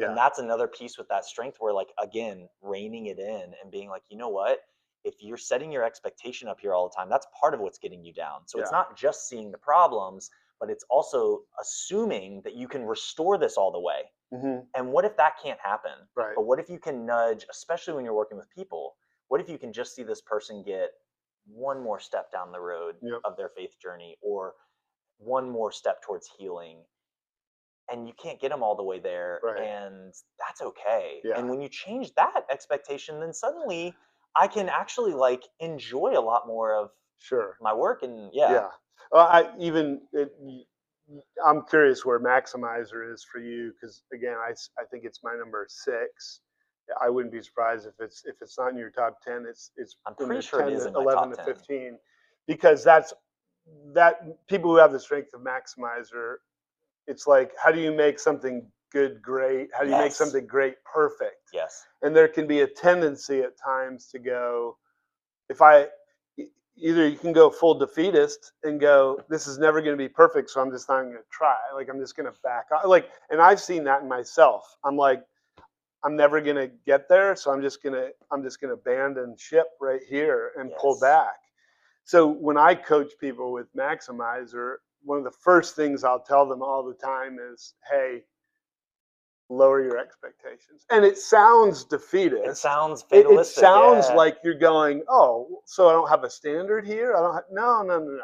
And yeah, that's another piece with that strength where like again reining it in and being like, you know what, if you're setting your expectation up here all the time, that's part of what's getting you down. So it's yeah, not just seeing the problems, but it's also assuming that you can restore this all the way. mhm, And what if that can't happen? right, But what if you can nudge, especially when you're working with people? What if you can just see this person get one more step down the road yep, of their faith journey or one more step towards healing? And you can't get them all the way there, right, and that's okay. yeah, And when you change that expectation, then suddenly I can actually like enjoy a lot more of sure, my work. And yeah, yeah. Well, I even it, I'm curious where Maximizer is for you because again, I think it's my number 6. I wouldn't be surprised if it's not in your top 10. It's I'm in pretty the sure it 10 is to in my 11 top to 10. 15 because that people who have the strength of Maximizer. It's like how do you make something good great? How do you make Yes. something great perfect? Yes. And there can be a tendency at times to go if I either you can go full defeatist and go, this is never going to be perfect, so I'm just not going to try. Like I'm just going to back off. Like, and I've seen that in myself. I'm like, I'm never going to get there, so I'm just gonna abandon ship right here and pull Yes. back. So when I coach people with Maximizer, one of the first things I'll tell them all the time is, hey, lower your expectations. And it sounds It defeatist. sounds It fatalistic. sounds Yeah. like you're going, oh, so I don't have a standard here. I don't have, no, no, no, no.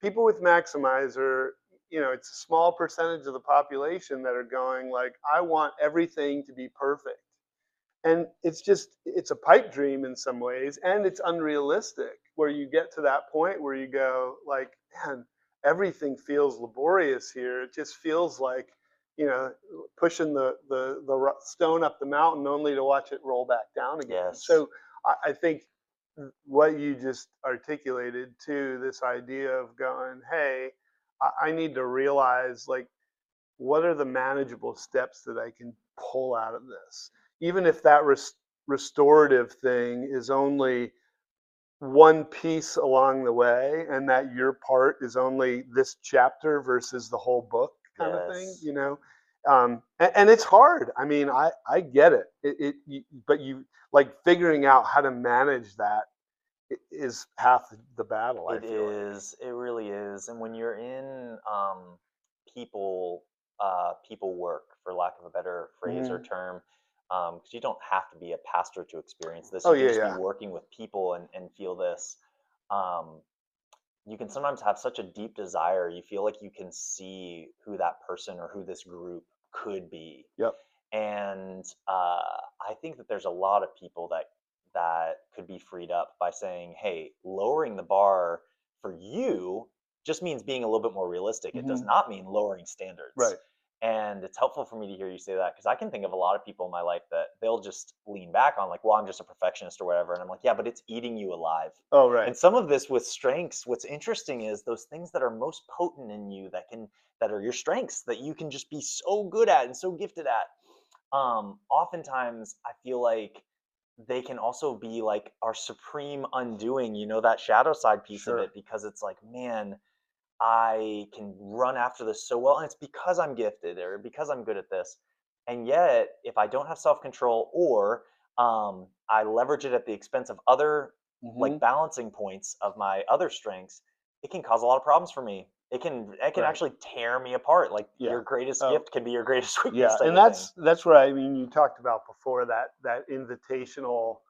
People with Maximizer, it's a small percentage of the population that are going like, I want everything to be perfect. And it's a pipe dream in some ways, and it's unrealistic where you get to that point where you go like, man, everything feels laborious here. It just feels like, you know, pushing the stone up the mountain only to watch it roll back down again. Yes. So I think what you just articulated too, this idea of going, hey, I need to realize like what are the manageable steps that I can pull out of this? Even if that restorative thing is only one piece along the way and that your part is only this chapter versus the whole book kind of thing, Yes. and it's hard. I mean, I get it. But you like figuring out how to manage that is half the battle, I It feel like. is. It really is. And when you're in people people work, for lack of a better phrase or Hmm. term, because you don't have to be a pastor to experience this. Oh, You can yeah, just be yeah. working with people and feel this. Um, you can sometimes have such a deep desire. You feel like you can see who that person or who this group could be. Yep. And I think that there's a lot of people that could be freed up by saying, "Hey, lowering the bar for you just means being a little bit more realistic. It does Hmm. not mean lowering standards." Right. And it's helpful for me to hear you say that because I can think of a lot of people in my life that they'll just lean back on, like, "Well, I'm just a perfectionist or whatever," and I'm like, "Yeah, but it's eating you alive." Oh, right. And some of this with strengths, what's interesting is those things that are most potent in you that are your strengths that you can just be so good at and so gifted at, oftentimes I feel like they can also be like our supreme undoing, that shadow side piece of Sure. it, because it's like, man, I can run after this so well. And it's because I'm gifted or because I'm good at this. And yet, if I don't have self control or I leverage it at the expense of other Hmm. like balancing points of my other strengths, it can cause a lot of problems for me. It can Right. actually tear me apart. Like Yeah. your greatest Oh, gift can be your greatest weakness yeah. type And of thing. that's what I mean. You talked about before that invitational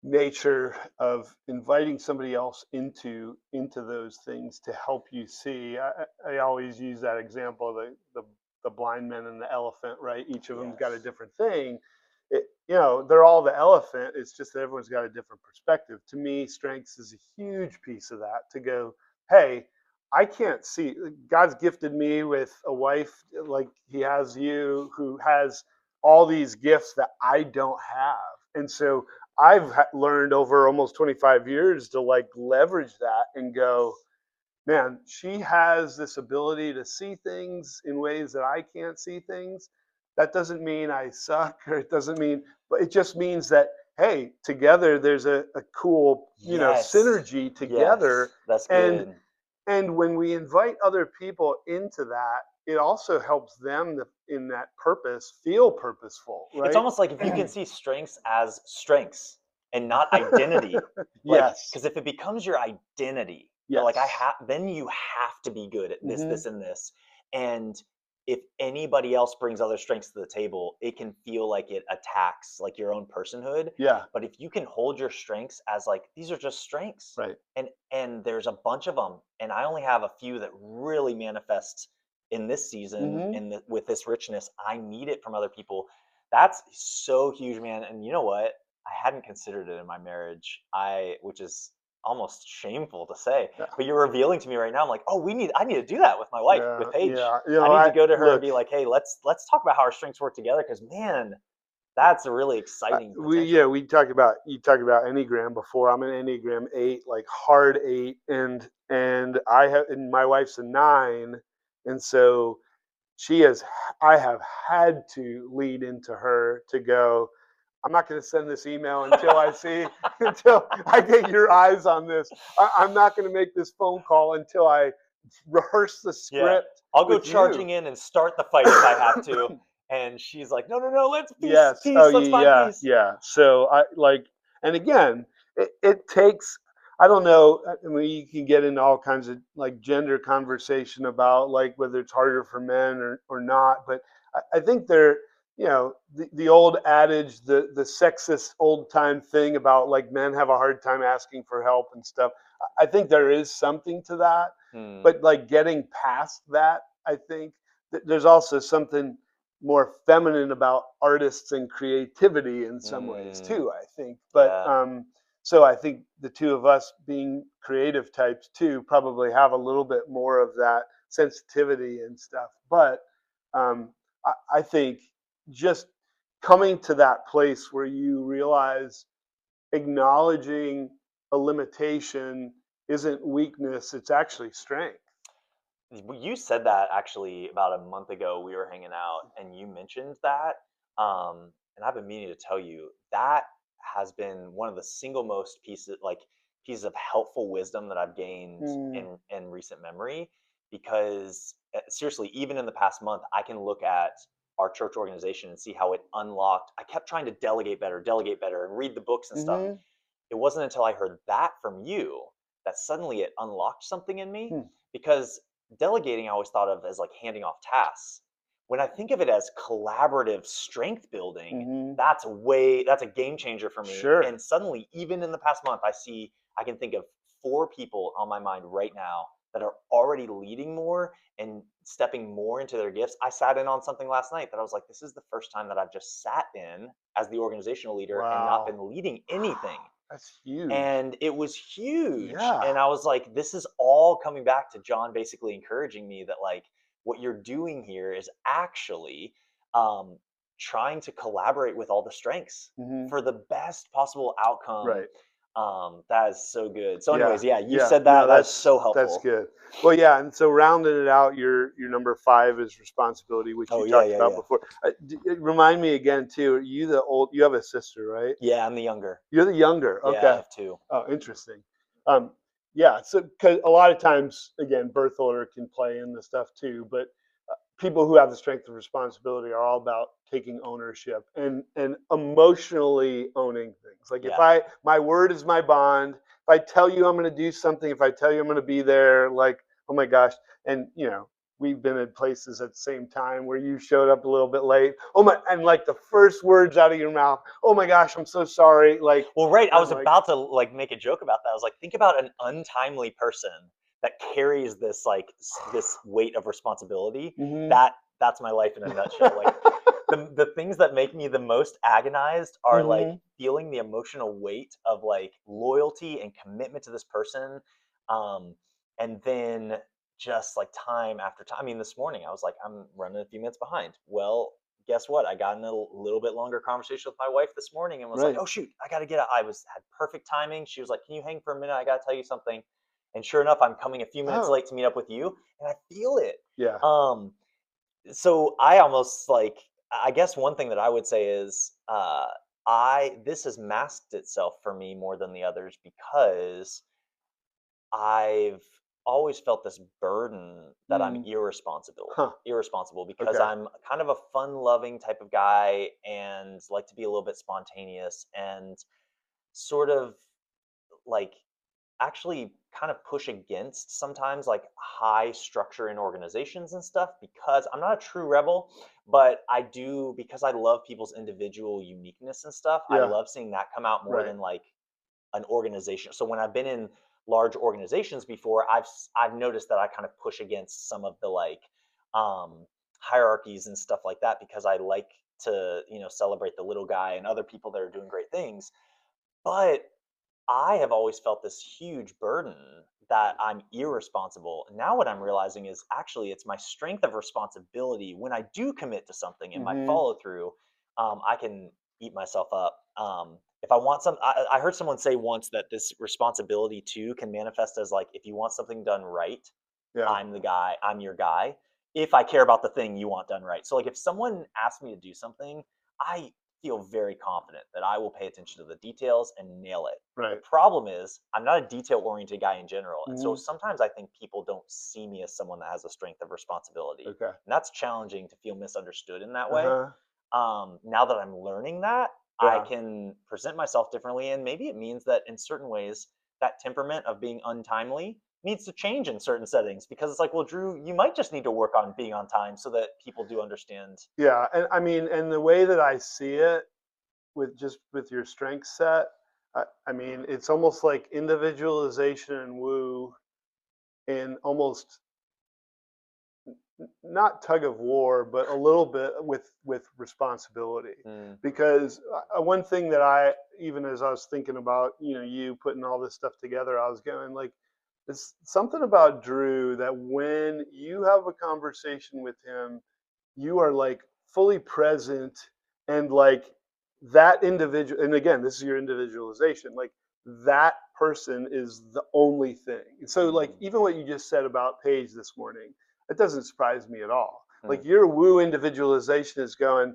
nature of inviting somebody else into those things to help you see. I always use that example, the blind man and the elephant, right? Each of them's got a Yes. different thing. They're all the elephant. It's just that everyone's got a different perspective. To me, strengths is a huge piece of that. To go, hey, I can't see. God's gifted me with a wife like He has you, who has all these gifts that I don't have, and so I've learned over almost 25 years to like leverage that and go, man, she has this ability to see things in ways that I can't see things. That doesn't mean I suck, or it doesn't mean, but it just means that, hey, together there's a cool, Yes. synergy together. Yes. That's And good. when we invite other people into that, it also helps them in that purpose feel purposeful, It's right? almost like if you can see strengths as strengths and not identity, like, Yes. because if it becomes your identity, you're like, Yes. then you have to be good at this, Hmm. this, and this. And if anybody else brings other strengths to the table, it can feel like it attacks like your own personhood. Yeah. But if you can hold your strengths as like, these are just strengths, Right. and there's a bunch of them, and I only have a few that really manifest in this season Hmm. and with this richness, I need it from other people. That's so huge, man. And you know what? I hadn't considered it in my marriage. Which is almost shameful to say, Yeah. but you're revealing to me right now. I'm like, oh, I need to do that with my wife, with Yeah. Paige. Yeah. I need to I go to her and look. be like, hey, let's talk about how our strengths work together, because man, that's a really exciting potential. We talked about you talked about Enneagram before. I'm an Enneagram 8, like hard 8, and my wife's a 9, and so she has I have had to lead into her to go, I'm not going to send this email until I see until I get your eyes on this. I'm not going to make this phone call until I rehearse the Yeah, script I'll go with you. charging in and start the fight if I have to. And she's like, no, no, no, let's Yes. Oh, peace, let's find yeah, peace. yeah. So I like, and again, it takes. I don't know. I mean, you can get into all kinds of like gender conversation about like whether it's harder for men or not. But I think they're, the old adage, the sexist old time thing about like men have a hard time asking for help and stuff. I think there is something to that. Hmm. But like getting past that, I think there's also something more feminine about artists and creativity in some ways Mm, too, I think. But yeah. so I think the two of us being creative types too probably have a little bit more of that sensitivity and stuff. But I think just coming to that place where you realize acknowledging a limitation isn't weakness, it's actually strength. You said that actually about a month ago. We were hanging out, and you mentioned that. And I've been meaning to tell you that has been one of the single most pieces of helpful wisdom that I've gained Mm, in recent memory. Because seriously, even in the past month, I can look at our church organization and see how it unlocked. I kept trying to delegate better, and read the books and stuff. hmm It wasn't until I heard that from you that suddenly it unlocked something in me, hmm, because delegating I always thought of as like handing off tasks. When I think of it as collaborative strength building, hmm. that's a game changer for me. Sure. And suddenly, even in the past month, I can think of four people on my mind right now that are already leading more and stepping more into their gifts. I sat in on something last night that I was like, this is the first time that I've just sat in as the organizational leader and not Wow. been leading anything. That's huge. And it was huge. Yeah. And I was like, this is all coming back to John basically encouraging me that, like, what you're doing here is actually um, trying to collaborate with all the strengths Hmm. for the best possible outcome. Right. That is so good. So, Yeah. anyways, yeah, you Yeah. said No, that. That was so that's helpful. good. Well, yeah, and so rounding it out, your number 5 is responsibility, which Oh, you yeah, talked yeah, about yeah. before. Remind me again too. Are you the old? You have a sister, right? Yeah, I'm the younger. You're the younger. Yeah, I Okay. have two. Oh, interesting. Um, yeah. So, because a lot of times, again, birth order can play in the stuff too, but people who have the strength of responsibility are all about taking ownership and emotionally owning things. Like if Yeah. my word is my bond. If I tell you I'm going to do something, if I tell you I'm going to be there, like, oh my gosh. And we've been in places at the same time where you showed up a little bit late. Oh my, and like the first words out of your mouth, oh my gosh, I'm so sorry. Like, Well, right. I I'm was like, about to like make a joke about that. I was like, think about an untimely person that carries this this weight of responsibility. mm-hmm. That's my life in a nutshell. Like the things that make me the most agonized are like Mm-hmm. feeling the emotional weight of like loyalty and commitment to this person, um, and then just like time after time. I mean, this morning I was like, I'm running a few minutes behind. Well, guess what? I got in a little bit longer conversation with my wife this morning and was like, Right. "Oh shoot, I got to get out." I was had perfect timing. She was like, "Can you hang for a minute? I got to tell you something." And sure enough, I'm coming a few minutes Oh, late to meet up with you, and I feel it. yeah. Um, so I almost like, I guess one thing that I would say is I this has masked itself for me more than the others because I've always felt this burden that I'm Mm. Huh. irresponsible because Okay. I'm kind of a fun-loving type of guy and like to be a little bit spontaneous and sort of like actually kind of push against sometimes like high structure in organizations and stuff, because I'm not a true rebel, but I do, because I love people's individual uniqueness and stuff. I Yeah. love seeing that come out more Right. than like an organization. So when I've been in large organizations before, I've noticed that I kind of push against some of the like um, hierarchies and stuff like that, because I like to celebrate the little guy and other people that are doing great things. But I have always felt this huge burden that I'm irresponsible. Now, what I'm realizing is actually it's my strength of responsibility. When I do commit to something and my Hmm. follow through, I can eat myself up. If I want I heard someone say once that this responsibility too can manifest as like if you want something done right, Yeah. I'm your guy. If I care about the thing you want done right. So like if someone asks me to do something, I feel very confident that I will pay attention to the details and nail it. The Right. problem is I'm not a detail oriented guy in general. And so Hmm. sometimes I think people don't see me as someone that has a strength of responsibility. Okay. And that's challenging to feel misunderstood in that way. Uh-huh. Now that I'm learning that, I Yeah. can present myself differently. And maybe it means that in certain ways, that temperament of being untimely needs to change in certain settings because it's like, well, Drew, you might just need to work on being on time so that people do understand. Yeah. And I mean, and the way that I see it with just with your strength set, I mean, it's almost like individualization and woo in almost not tug of war, but a little bit with responsibility. Mm, Because one thing that I, even as I was thinking about, you putting all this stuff together, I was going like, it's something about Drew that when you have a conversation with him, you are like fully present and like that individual. And again, this is your individualization. Like that person is the only thing. And so, like, mm, even what you just said about Paige this morning, it doesn't surprise me at all. mm. Like your woo individualization is going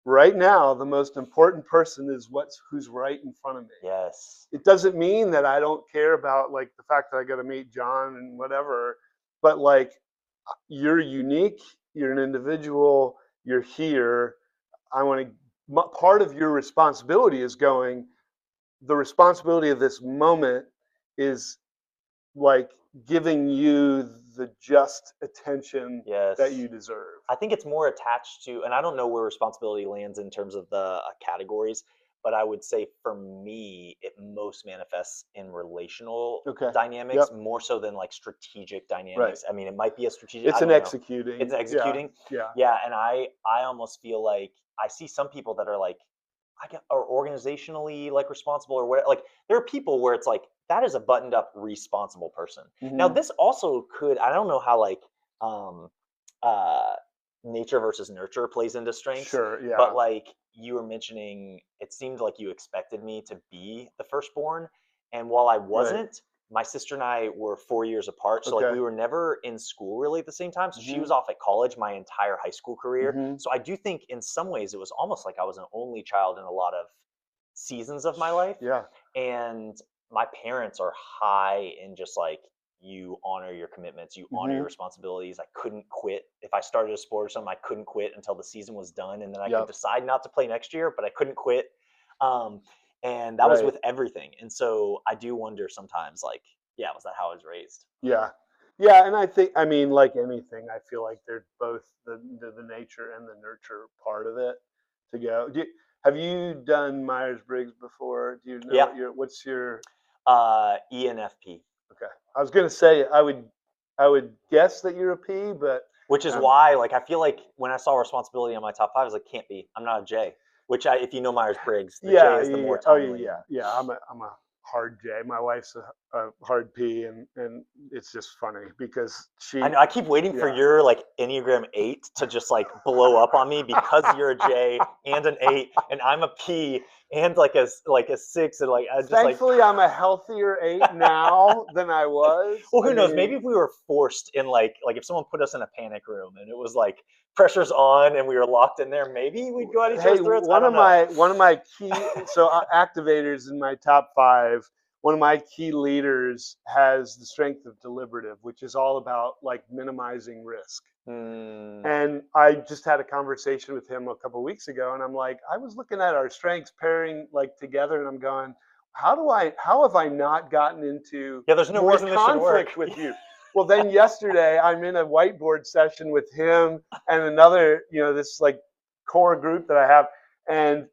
right now. The most important person is who's right in front of me. Yes. It doesn't mean that I don't care about like the fact that I got to meet John and whatever, but like you're unique, you're an individual, you're here. I want to, part of your responsibility is going, the responsibility of this moment is like giving you the just attention that Yes. you deserve. I think it's more attached to, and I don't know where responsibility lands in terms of the categories, but I would say for me, it most manifests in relational Okay. dynamics Yep. more so than like strategic Right. dynamics. I mean, it might be a strategic, It's I an don't know. It's executing. Yeah. executing. Yeah. Yeah. And I almost feel like I see some people that are like, are organizationally like responsible or what, like there are people where it's like, that is a buttoned up responsible person. Now, Hmm. this also could, I don't know how like, um, uh, nature versus nurture plays into strengths. Sure. But Yeah. like you were mentioning, it seemed like you expected me to be the firstborn. And while I Right. wasn't, my sister and I were 4 years apart. So like Okay. we were never in school really at the same time. So she Hmm. was off at college my entire high school career. Hmm. So I do think in some ways it was almost like I was an only child in a lot of seasons of my life. Yeah. And my parents are high in just like, you honor your commitments, you honor your Hmm. responsibilities. I couldn't quit. If I started a sport or something, I couldn't quit until the season was done. And then I could Yep. decide not to play next year, but I couldn't quit. Um, and that was Right. with everything. And so I do wonder sometimes, like, yeah, was that how I was raised? Yeah. Yeah, and I think, I mean, like anything, I feel like they're both the nature and the nurture part of it to go. Have you done Myers-Briggs before? Do you know Yeah. what's your, ENFP, okay. I was gonna say I would guess that you're a P, but which is um, why, like, I feel like when I saw responsibility on my top five, I was like, can't be. I'm not a J. Which, if you know Myers Briggs, the J yeah, is the yeah, yeah. more Oh, yeah, timely yeah, one. yeah. I'm a hard J. My wife's a hard P, and it's just funny because I she, know I keep waiting for yeah. your like Enneagram 8 to just like blow up on me because you're a J and an 8 and I'm a P and like a 6 and like I just like Thankfully, I'm a healthier 8 now than I was. well, I who knows? Maybe mean, if we were forced in like if someone put us in a panic room and it was like pressure's on and we were locked in there, maybe we'd go at each hey, other's throats. I don't know. one of my key activators in my top 5. One of my key leaders has the strength of deliberative, which is all about like minimizing risk. Hmm. And I just had a conversation with him a couple of weeks ago, and I'm like, I was looking at our strengths pairing like together, and I'm going, how have I not gotten into Yeah, there's no more reason this should work. conflict with you? Well, then yesterday I'm in a whiteboard session with him and another, this like core group that I have, and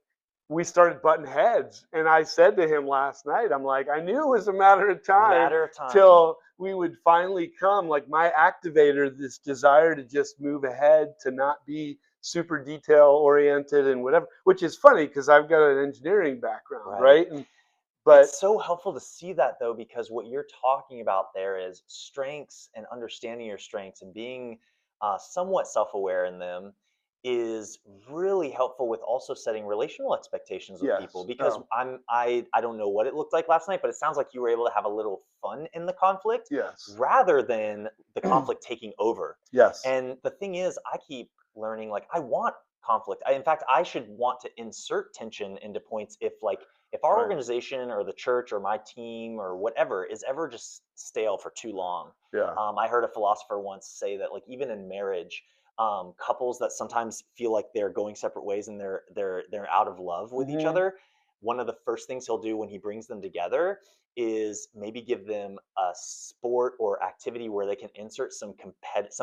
we started butting heads. And I said to him last night, I'm like, I knew it was a matter of time Matter of time. till we would finally come. Like my activator, this desire to just move ahead, to not be super detail oriented and whatever, which is funny because I've got an engineering background, Right. right? And But It's so helpful to see that though, because what you're talking about there is strengths and understanding your strengths and being somewhat self-aware in them is really helpful with also setting relational expectations with people. yes, Because oh, I don't know what it looked like last night, but it sounds like you were able to have a little fun in the conflict yes, rather than the conflict taking over. yes, And the thing is, I keep learning, like, I want conflict. In fact, I should want to insert tension into points if our right, organization or the church or my team or whatever is ever just stale for too long. yeah, I heard a philosopher once say that, like, even in marriage, couples that sometimes feel like they're going separate ways and they're out of love with each hmm, other, one of the first things he'll do when he brings them together is maybe give them a sport or activity where they can insert some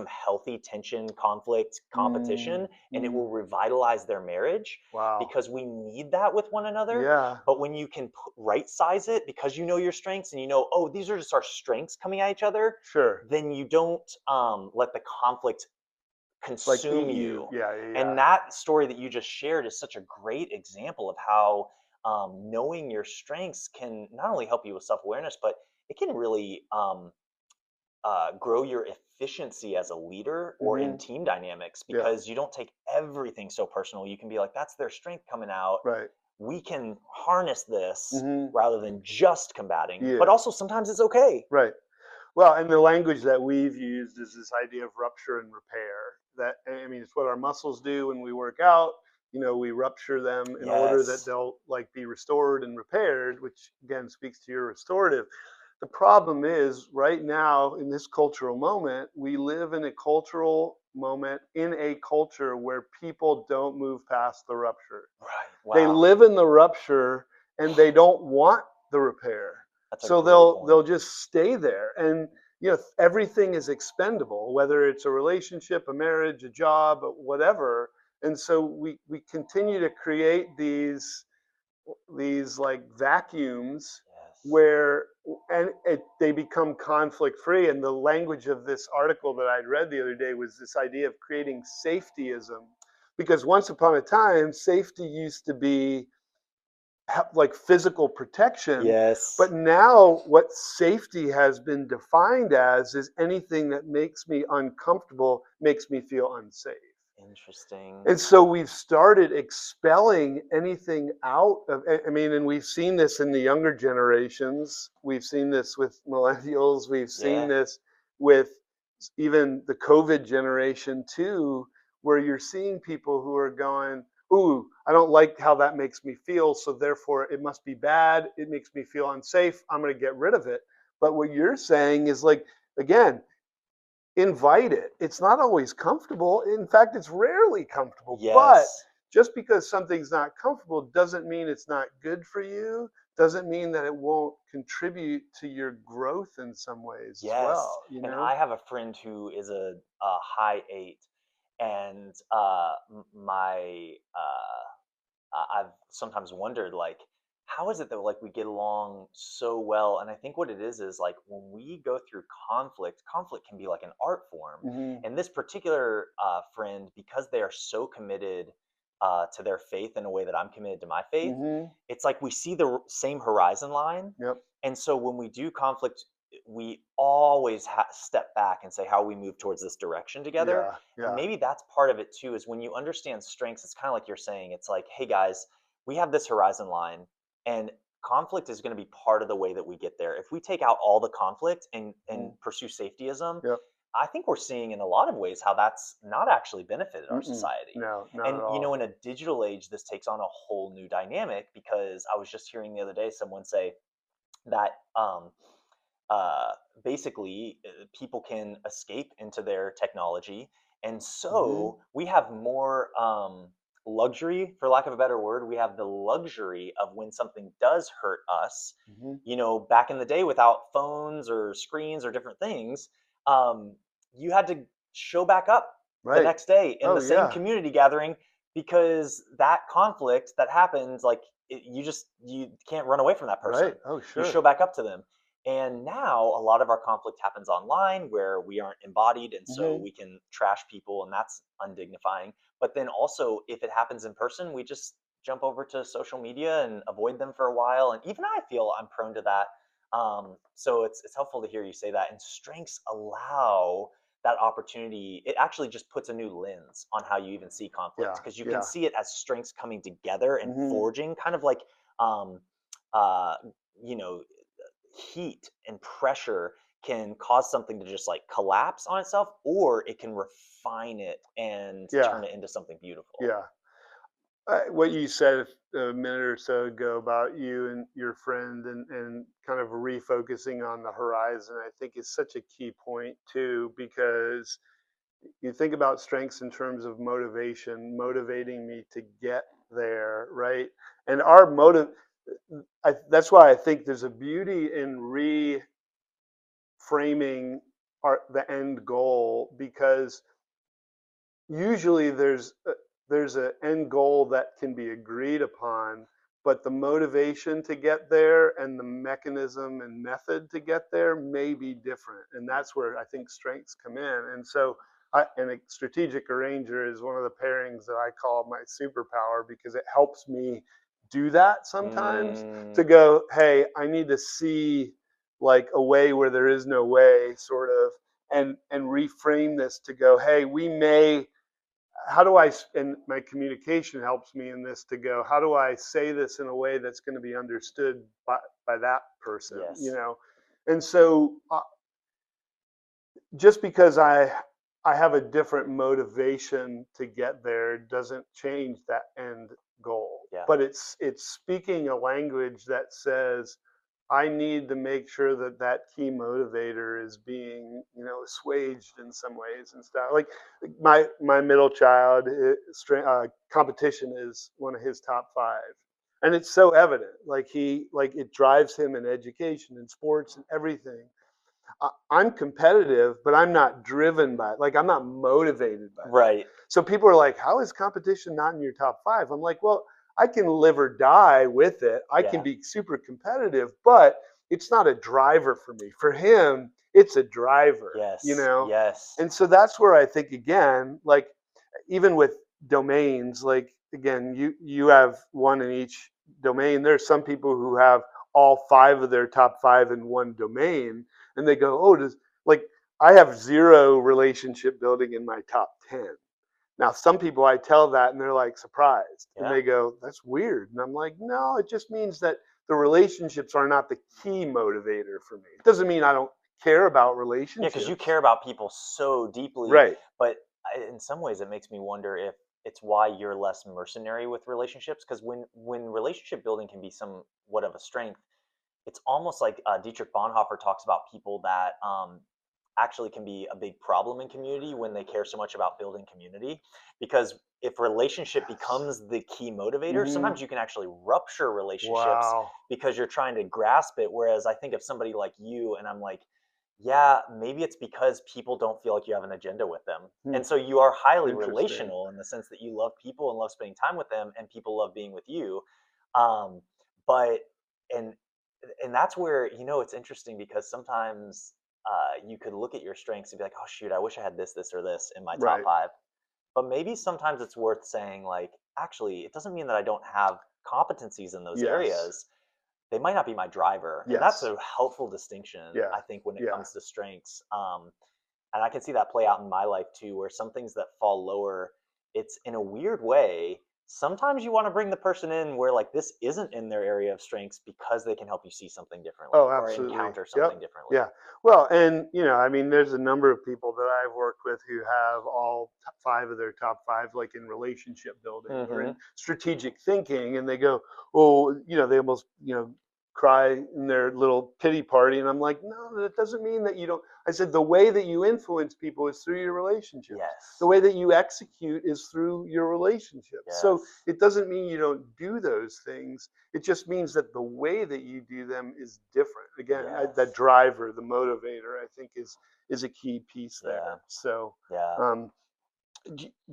healthy tension, conflict, mm, competition, and it mm, will revitalize their marriage, wow, because we need that with one another. yeah, But when you can right size it, because you know your strengths and you know, oh, these are just our strengths coming at each other, sure, then you don't let the conflict like consume eat you, you. yeah, yeah, yeah, And that story that you just shared is such a great example of how knowing your strengths can not only help you with self awareness, but it can really grow your efficiency as a leader or in hmm, team dynamics, yeah, because you don't take everything so personal. You can be like, that's their strength coming out. right, We can harness this hmm, rather than just combating. But yeah, also, sometimes it's okay. right. Well, and the language that we've used is this idea of rupture and repair. That, I mean, it's what our muscles do when we work out. You know, we rupture them in order that Yes. they'll like be restored and repaired, which again speaks to your restorative. The problem is right now in this cultural moment, we live in a cultural moment in a culture where people don't move past the rupture. Right. They Wow. live in the rupture and they don't want the repair. That's a So great they'll point. just stay there. And you know, everything is expendable, whether it's a relationship, a marriage, a job, whatever. And so we continue to create these like vacuums Yes. where they become conflict free. And the language of this article that I'd read the other day was this idea of creating safetyism, because once upon a time safety used to be like physical protection, Yes. but now what safety has been defined as is anything that makes me uncomfortable, makes me feel unsafe. Interesting. And so we've started expelling anything out of, I mean, and we've seen this in the younger generations. We've seen this with millennials. We've seen Yeah. this with even the COVID generation too, where you're seeing people who are going, ooh, I don't like how that makes me feel. So therefore it must be bad. It makes me feel unsafe. I'm going to get rid of it. But what you're saying is like, again, invite it. It's not always comfortable. In fact, it's rarely comfortable. But Yes. just because something's not comfortable doesn't mean it's not good for you, doesn't mean that it won't contribute to your growth in some ways as Yes. well, you And know? I have a friend who is a high eight, and I've sometimes wondered, like, how is it that, like, we get along so well? And I think what it is like, when we go through conflict, conflict can be like an art form. Hmm, And this particular friend, because they are so committed to their faith in a way that I'm committed to my faith, hmm, it's like we see the same horizon line. yep, And so when we do conflict, we always step back and say how we move towards this direction together. yeah, And yeah, maybe that's part of it too, is when you understand strengths, it's kind of like you're saying, it's like, hey guys, we have this horizon line, and conflict is going to be part of the way that we get there. If we take out all the conflict and mhm, pursue safetyism, yep, I think we're seeing in a lot of ways how that's not actually benefited our mm-mm, society. no, not at And all. in a digital age, this takes on a whole new dynamic, because I was just hearing the other day someone say that uh, basically people can escape into their technology, and Hmm, so we have more luxury, for lack of a better word. We have the luxury of when something does hurt us, hmm, back in the day, without phones or screens or different things, um, you had to show back up the right. next day in Oh, the same yeah, community gathering, because that conflict that happens, like, you can't run away from that right. person. Oh, You show sure. back up to them. And now a lot of our conflict happens online, where we aren't embodied, and so Hmm, we can trash people, and that's undignifying. But then also, if it happens in person, we just jump over to social media and avoid them for a while. And even I feel I'm prone to that. So it's helpful to hear you say that. And strengths allow that opportunity. It actually just puts a new lens on how you even see conflict, Yeah. because you can Yeah. see it as strengths coming together and Hmm. forging, kind of like um, uh, you know, heat and pressure can cause something to just like collapse on itself, or it can refine it and Yeah. turn it into something beautiful. Yeah. What you said a minute or so ago about you and your friend and kind of refocusing on the horizon, I think is such a key point too, because you think about strengths in terms of motivation, motivating me to get there, right? And our motive, that's why I think there's a beauty in reframing the end goal, because usually there's an end goal that can be agreed upon, but the motivation to get there and the mechanism and method to get there may be different, and that's where I think strengths come in. And so and a strategic arranger is one of the pairings that I call my superpower, because it helps me do that sometimes, Mm, to go, hey, I need to see like a way where there is no way, sort of, and reframe this to go, hey, we may, how do I, and my communication helps me in this, to go, how do I say this in a way that's going to be understood by that person, you yes. know? And so just because I have a different motivation to get there doesn't change that end goal. Yeah. But it's speaking a language that says I need to make sure that that key motivator is being, assuaged in some ways and stuff. Like my middle child, competition is one of his top five, and it's so evident. Like it drives him in education and sports and everything. I'm competitive, but I'm not driven by it. Like I'm not motivated by that. Right. So people are like, "How is competition not in your top five?" I'm like, "Well, I can live or die with it. I can Yeah. be super competitive, but it's not a driver for me. For him, it's a driver, you Yes. know." Yes. And so that's where I think, again, like even with domains, like again, you have one in each domain. There's some people who have all five of their top five in one domain, and they go, "Oh, does like I have zero relationship building in my top 10." Now, some people I tell that and they're like surprised, and Yeah. they go, "That's weird." And I'm like, "No, it just means that the relationships are not the key motivator for me. It doesn't mean I don't care about Yeah, because you relationships." care about people so deeply, Right. but in some ways, it makes me wonder if it's why you're less mercenary with relationships. Because when relationship building can be somewhat of a strength, it's almost like Dietrich Bonhoeffer talks about people that actually can be a big problem in community when they care so much about building community. Because if relationship Yes. becomes the key motivator, Mm-hmm. sometimes you can actually rupture relationships Wow. because you're trying to grasp it. Whereas I think of somebody like you, and I'm like, yeah, maybe it's because people don't feel like you have an agenda with them. Hmm. And so you are highly Interesting. relational in the sense that you love people and love spending time with them, and people love being with you. Um, but and and that's where, it's interesting, because sometimes you could look at your strengths and be like, oh shoot, I wish I had this, this, or this in my top Right. five. But maybe sometimes it's worth saying, like, actually, it doesn't mean that I don't have competencies in those Yes. areas. They might not be my driver, and that's Yes. a helpful distinction, Yeah. I think, when it Yeah. comes to strengths. And I can see that play out in my life too, where some things that fall lower, it's in a weird way. Sometimes you want to bring the person in where, like, this isn't in their area of strengths, because they can help you see something differently Oh, or absolutely. encounter Yep. something differently. Yeah. Well, and I mean, there's a number of people that I've worked with who have all five of their top five, like in relationship building or Hmm. in strategic thinking, and they go, "Oh, they almost, cry in their little pity party," and I'm like, "No, that doesn't mean that you don't." I said, "The way that you influence people is through your relationships. The Yes. way that you execute is through your relationships. So Yes. it doesn't mean you don't do those things. It just means that the way that you do them is different." Again, that Yes. driver, the motivator, I think is a key piece Yeah. there. So, Yeah. um,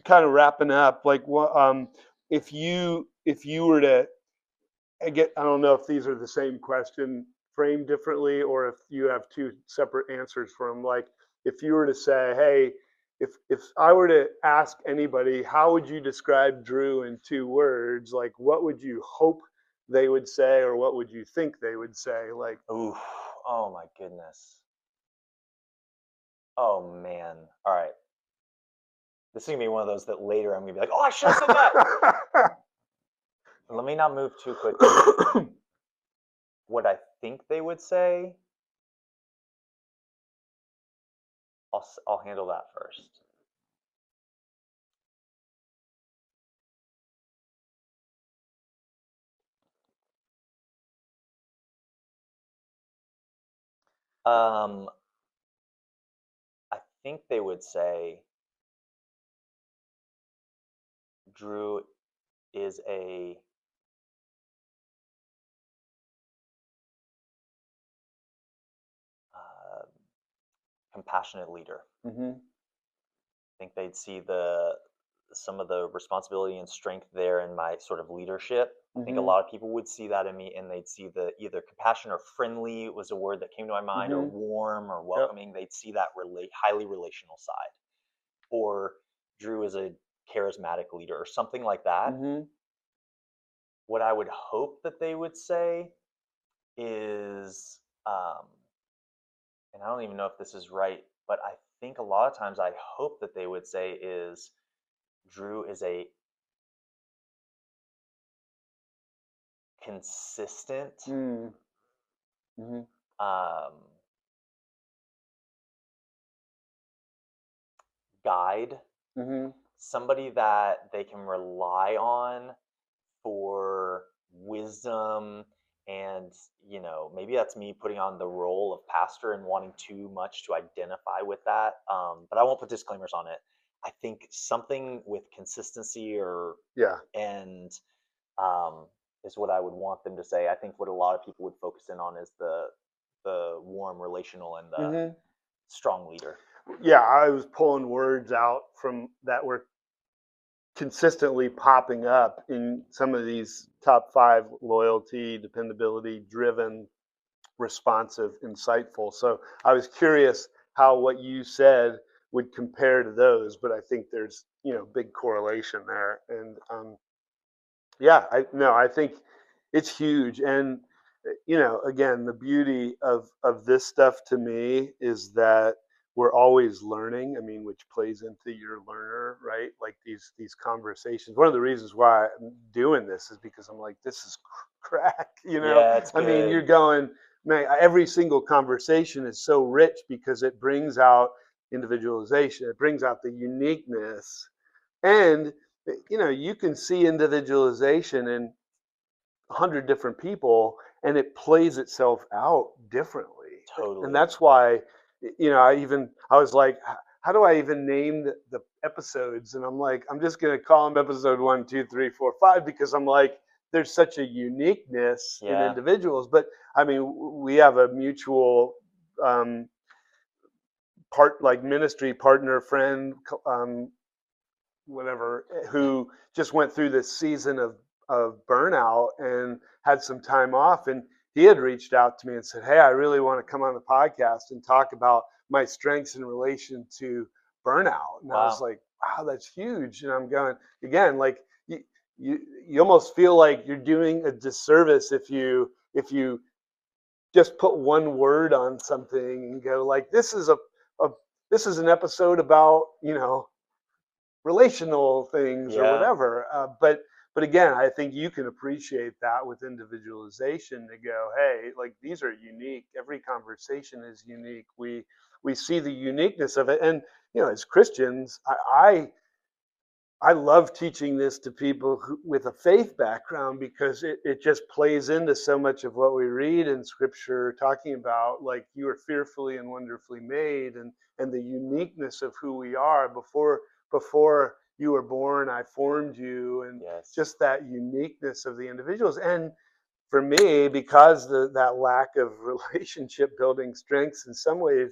kind of wrapping up, like what, if you were to, I don't know if these are the same question framed differently, or if you have two separate answers for them. Like, if you were to say, "Hey, if I were to ask anybody, how would you describe Drew in 2 words? Like, what would you hope they would say, or what would you think they would say? Like, Ooh, oh my goodness. Oh man. All right. This is gonna be one of those that later I'm gonna be like, oh, I should have said that. Let me not move too quickly. What I think they would say, I'll handle that first. Um, I think they would say Drew is a uh, compassionate leader. hmm I think they'd see the some of the responsibility and strength there in my sort of leadership. I think a hmm lot of people would see that in me, and they'd see the either compassion or friendly was a word that came to my mind, or hmm warm or Yep. welcoming. They'd see that highly relational side, or Drew is a charismatic leader, or something like that. hmm What I would hope that they would say is, and I don't even know if this is right, but I think a lot of times I hope that they would say is Drew is a consistent hmm um, guide, hmm somebody that they can rely on for wisdom. And maybe that's me putting on the role of pastor and wanting too much to identify with that, but I won't put disclaimers on it. I think something with consistency or Yeah. and um, is what I would want them to say. I think what a lot of people would focus in on is the warm relational and the hmm strong leader. Yeah. I was pulling words out from that were consistently popping up in some of these top 5: loyalty, dependability, driven, responsive, insightful. So I was curious how what you said would compare to those, but I think there's big correlation there. And yeah, I think it's huge. And again, the beauty of this stuff to me is that we're always learning. I mean, which plays into your learner, right? Like these conversations. One of the reasons why I'm doing this is because I'm like, this is crack. Yeah, it's I mean, you're good. going, man. Every single conversation is so rich because it brings out individualization. It brings out the uniqueness, and you can see individualization in 100 different people, and it plays itself out differently. And Totally. that's why I was like, how do I even name the episodes? And I'm like, I'm just going to call them episode 1, 2, 3, 4, 5, because I'm like, there's such a uniqueness in Yeah. individuals. But I mean, we have a mutual um, like ministry partner, friend, whatever, who just went through this season of burnout and had some time off. And he had reached out to me and said, hey, I really want to come on the podcast and talk about my strengths in relation to burnout. And I was Wow. like, wow, that's huge. And I'm going, again, like you almost feel like you're doing a disservice if you just put one word on something and go like, a this is an episode about relational things or Yeah. whatever. But again, I think you can appreciate that with individualization to go, hey, like these are unique. Every conversation is unique. We see the uniqueness of it, and as Christians, I love teaching this to people with a faith background because it just plays into so much of what we read in Scripture, talking about like you are fearfully and wonderfully made, and the uniqueness of who we are before you were born. I formed you, and Yes. just that uniqueness of the individuals. And for me, because that lack of relationship building strengths, in some ways,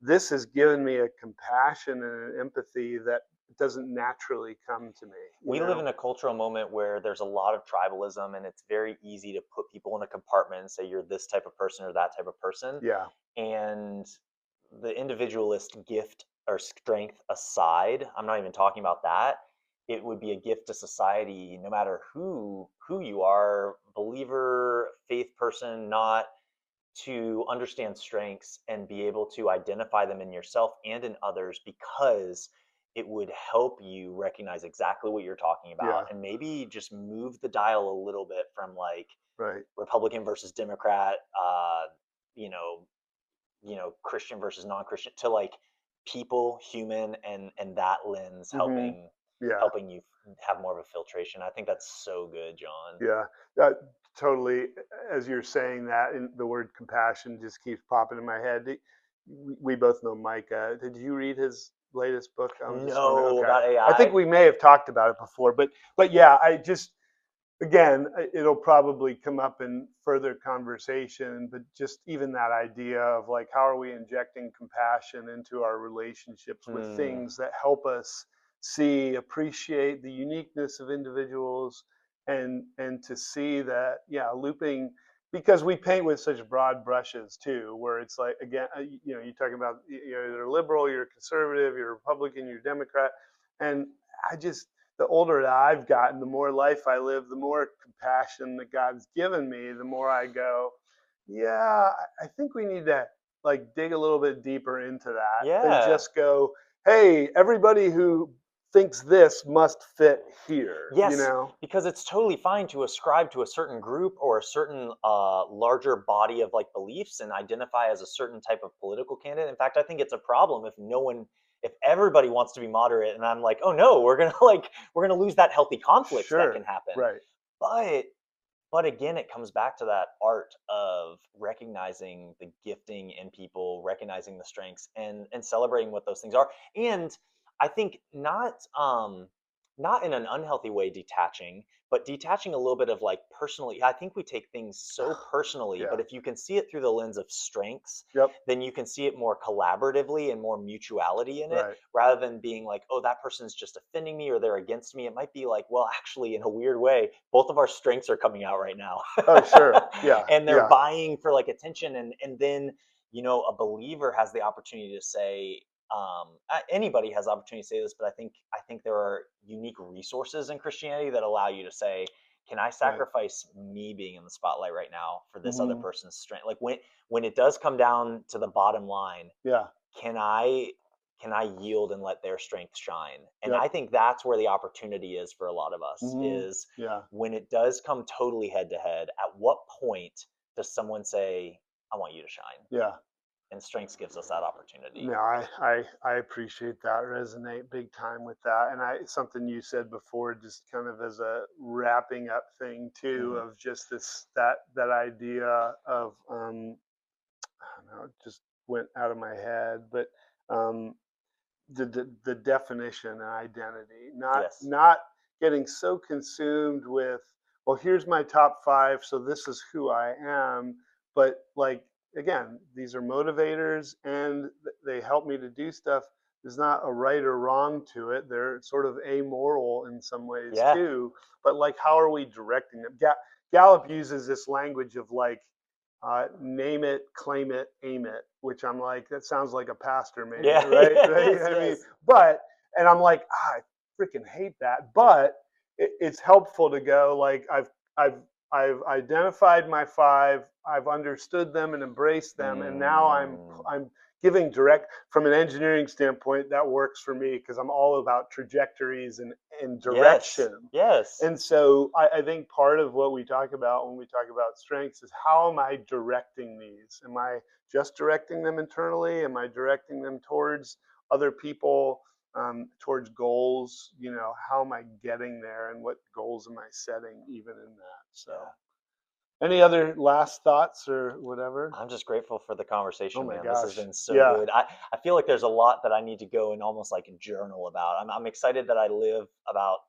this has given me a compassion and an empathy that doesn't naturally come to me. We live in a cultural moment where there's a lot of tribalism, and it's very easy to put people in a compartment and say you're this type of person or that type of person. Yeah. And the individualist gift or strength aside, I'm not even talking about that. It would be a gift to society, no matter who you are, believer, faith person, not, to understand strengths and be able to identify them in yourself and in others, because it would help you recognize exactly what you're talking about Yeah. and maybe just move the dial a little bit from like Right. Republican versus Democrat, you know, Christian versus non-Christian, to like people, human, and that lens Hmm. Yeah. helping you have more of a filtration. I think that's so good, John. Yeah. That totally. As you're saying that, and the word compassion just keeps popping in my head. We both know Micah. Did you read his latest book? I was just wondering. No, Okay. about I think AI. we may have talked about it before, but yeah, I just again, it'll probably come up in further conversation, but just even that idea of like, how are we injecting compassion into our relationships with Hmm. things that help us see, appreciate the uniqueness of individuals, and to see that, yeah, looping, because we paint with such broad brushes too, where it's like, again, you're talking about, you're liberal, you're conservative, you're Republican, you're Democrat, and I just, the older that I've gotten, the more life I live, the more compassion that God's given me, the more I go, yeah, I think we need to like dig a little bit deeper into that than Yeah. just go, hey, everybody who thinks this must fit here, Yes, because it's totally fine to ascribe to a certain group or a certain larger body of like beliefs and identify as a certain type of political candidate. In fact, I think it's a problem if no one, if everybody wants to be moderate, and I'm like, oh no, we're gonna like we're gonna lose that healthy conflict that can Sure, happen. right. But but again, it comes back to that art of recognizing the gifting in people, recognizing the strengths, and celebrating what those things are. And I think not in an unhealthy way detaching, but detaching a little bit of like personally. I think we take things so personally, Yeah, but if you can see it through the lens of strengths, yep, then you can see it more collaboratively and more mutuality in it, right. rather than being like, oh, that person's just offending me or they're against me. It might be like, well, actually, in a weird way, both of our strengths are coming out right now. Oh, sure. Yeah, And they're yeah, vying for like attention. And then, a believer has the opportunity to say, anybody has the opportunity to say this, but I think there are unique resources in Christianity that allow you to say, can I right. sacrifice me being in the spotlight right now for this other Hmm. person's strength? Like when it does come down to the bottom line, Yeah, can I yield and let their strength shine? And yep. I think that's where the opportunity is for a lot of us, Hmm. is Yeah, when it does come totally head to head, at what point does someone say, I want you to shine? yeah. And strengths gives us that opportunity. No, I appreciate that. Resonate big time with that. And something you said before, just kind of as a wrapping up thing too, Hmm. of just that idea of I don't know, it just went out of my head, but um, the definition and identity, Yes. not getting so consumed with, well, here's my top five, so this is who I am, but like, again, these are motivators and they help me to do stuff. There's not a right or wrong to it. They're sort of amoral in some ways Yeah. too, but like, how are we directing them? Gallup uses this language of like, name it, claim it, aim it, which I'm like, that sounds like a pastor maybe, Yeah. right? Right? Yes. I mean, Yes. but, and I'm like, I freaking hate that. But it's helpful to go like, I've, I've identified my five, I've understood them and embraced them. And now Mm, I'm giving direct, from an engineering standpoint, that works for me because I'm all about trajectories and yes. direction. Yes. And so I think part of what we talk about when we talk about strengths is, how am I directing these? Am I just directing them internally? Am I directing them towards other people, towards goals? How am I getting there, and what goals am I setting even in that? So, Yeah. any other last thoughts or whatever? I'm just grateful for the Oh conversation, my man. This has gosh. been so Yeah. good. I feel like there's a lot that I need to go and almost like journal about. I'm excited that I live about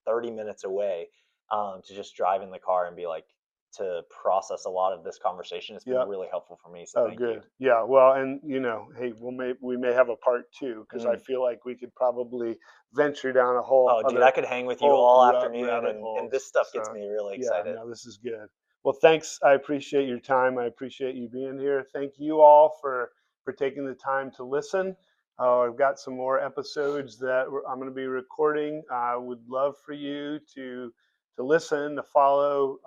30 minutes away, to just drive in the car and be like, to process a lot of this conversation. It's been Yep. really helpful for me. So Oh, thank you. good. Yeah. Well, and hey, we may have a part two, because I Mm. feel like we could probably venture down a Oh, dude, I could hang with you whole all afternoon, rabbit and this holes. stuff gets So, me really yeah, excited. no, this is good. Well, thanks. I appreciate your time. I appreciate you being here. Thank you all for taking the time to listen. Oh, I've got some more episodes that I'm going to be recording. I would love for you to listen, to follow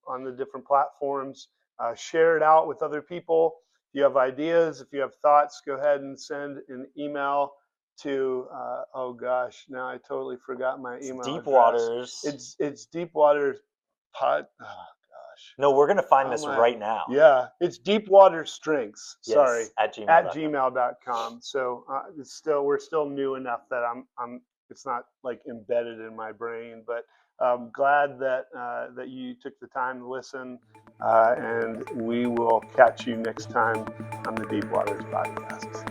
on the different platforms. Share it out with other people. If you have ideas, if you have thoughts, go ahead and send an email to. Oh gosh, now I totally forgot my It's email Deep address. Waters. It's Deepwater Pod. Oh gosh. No, we're gonna find Oh this my. right now. Yeah, it's Deepwater Strengths. Sorry, Yes, at at gmail.com. gmail.com. So we're still new enough that it's not like embedded in my brain, but I'm glad that you took the time to listen, and we will catch you next time on the Deep Waters podcast.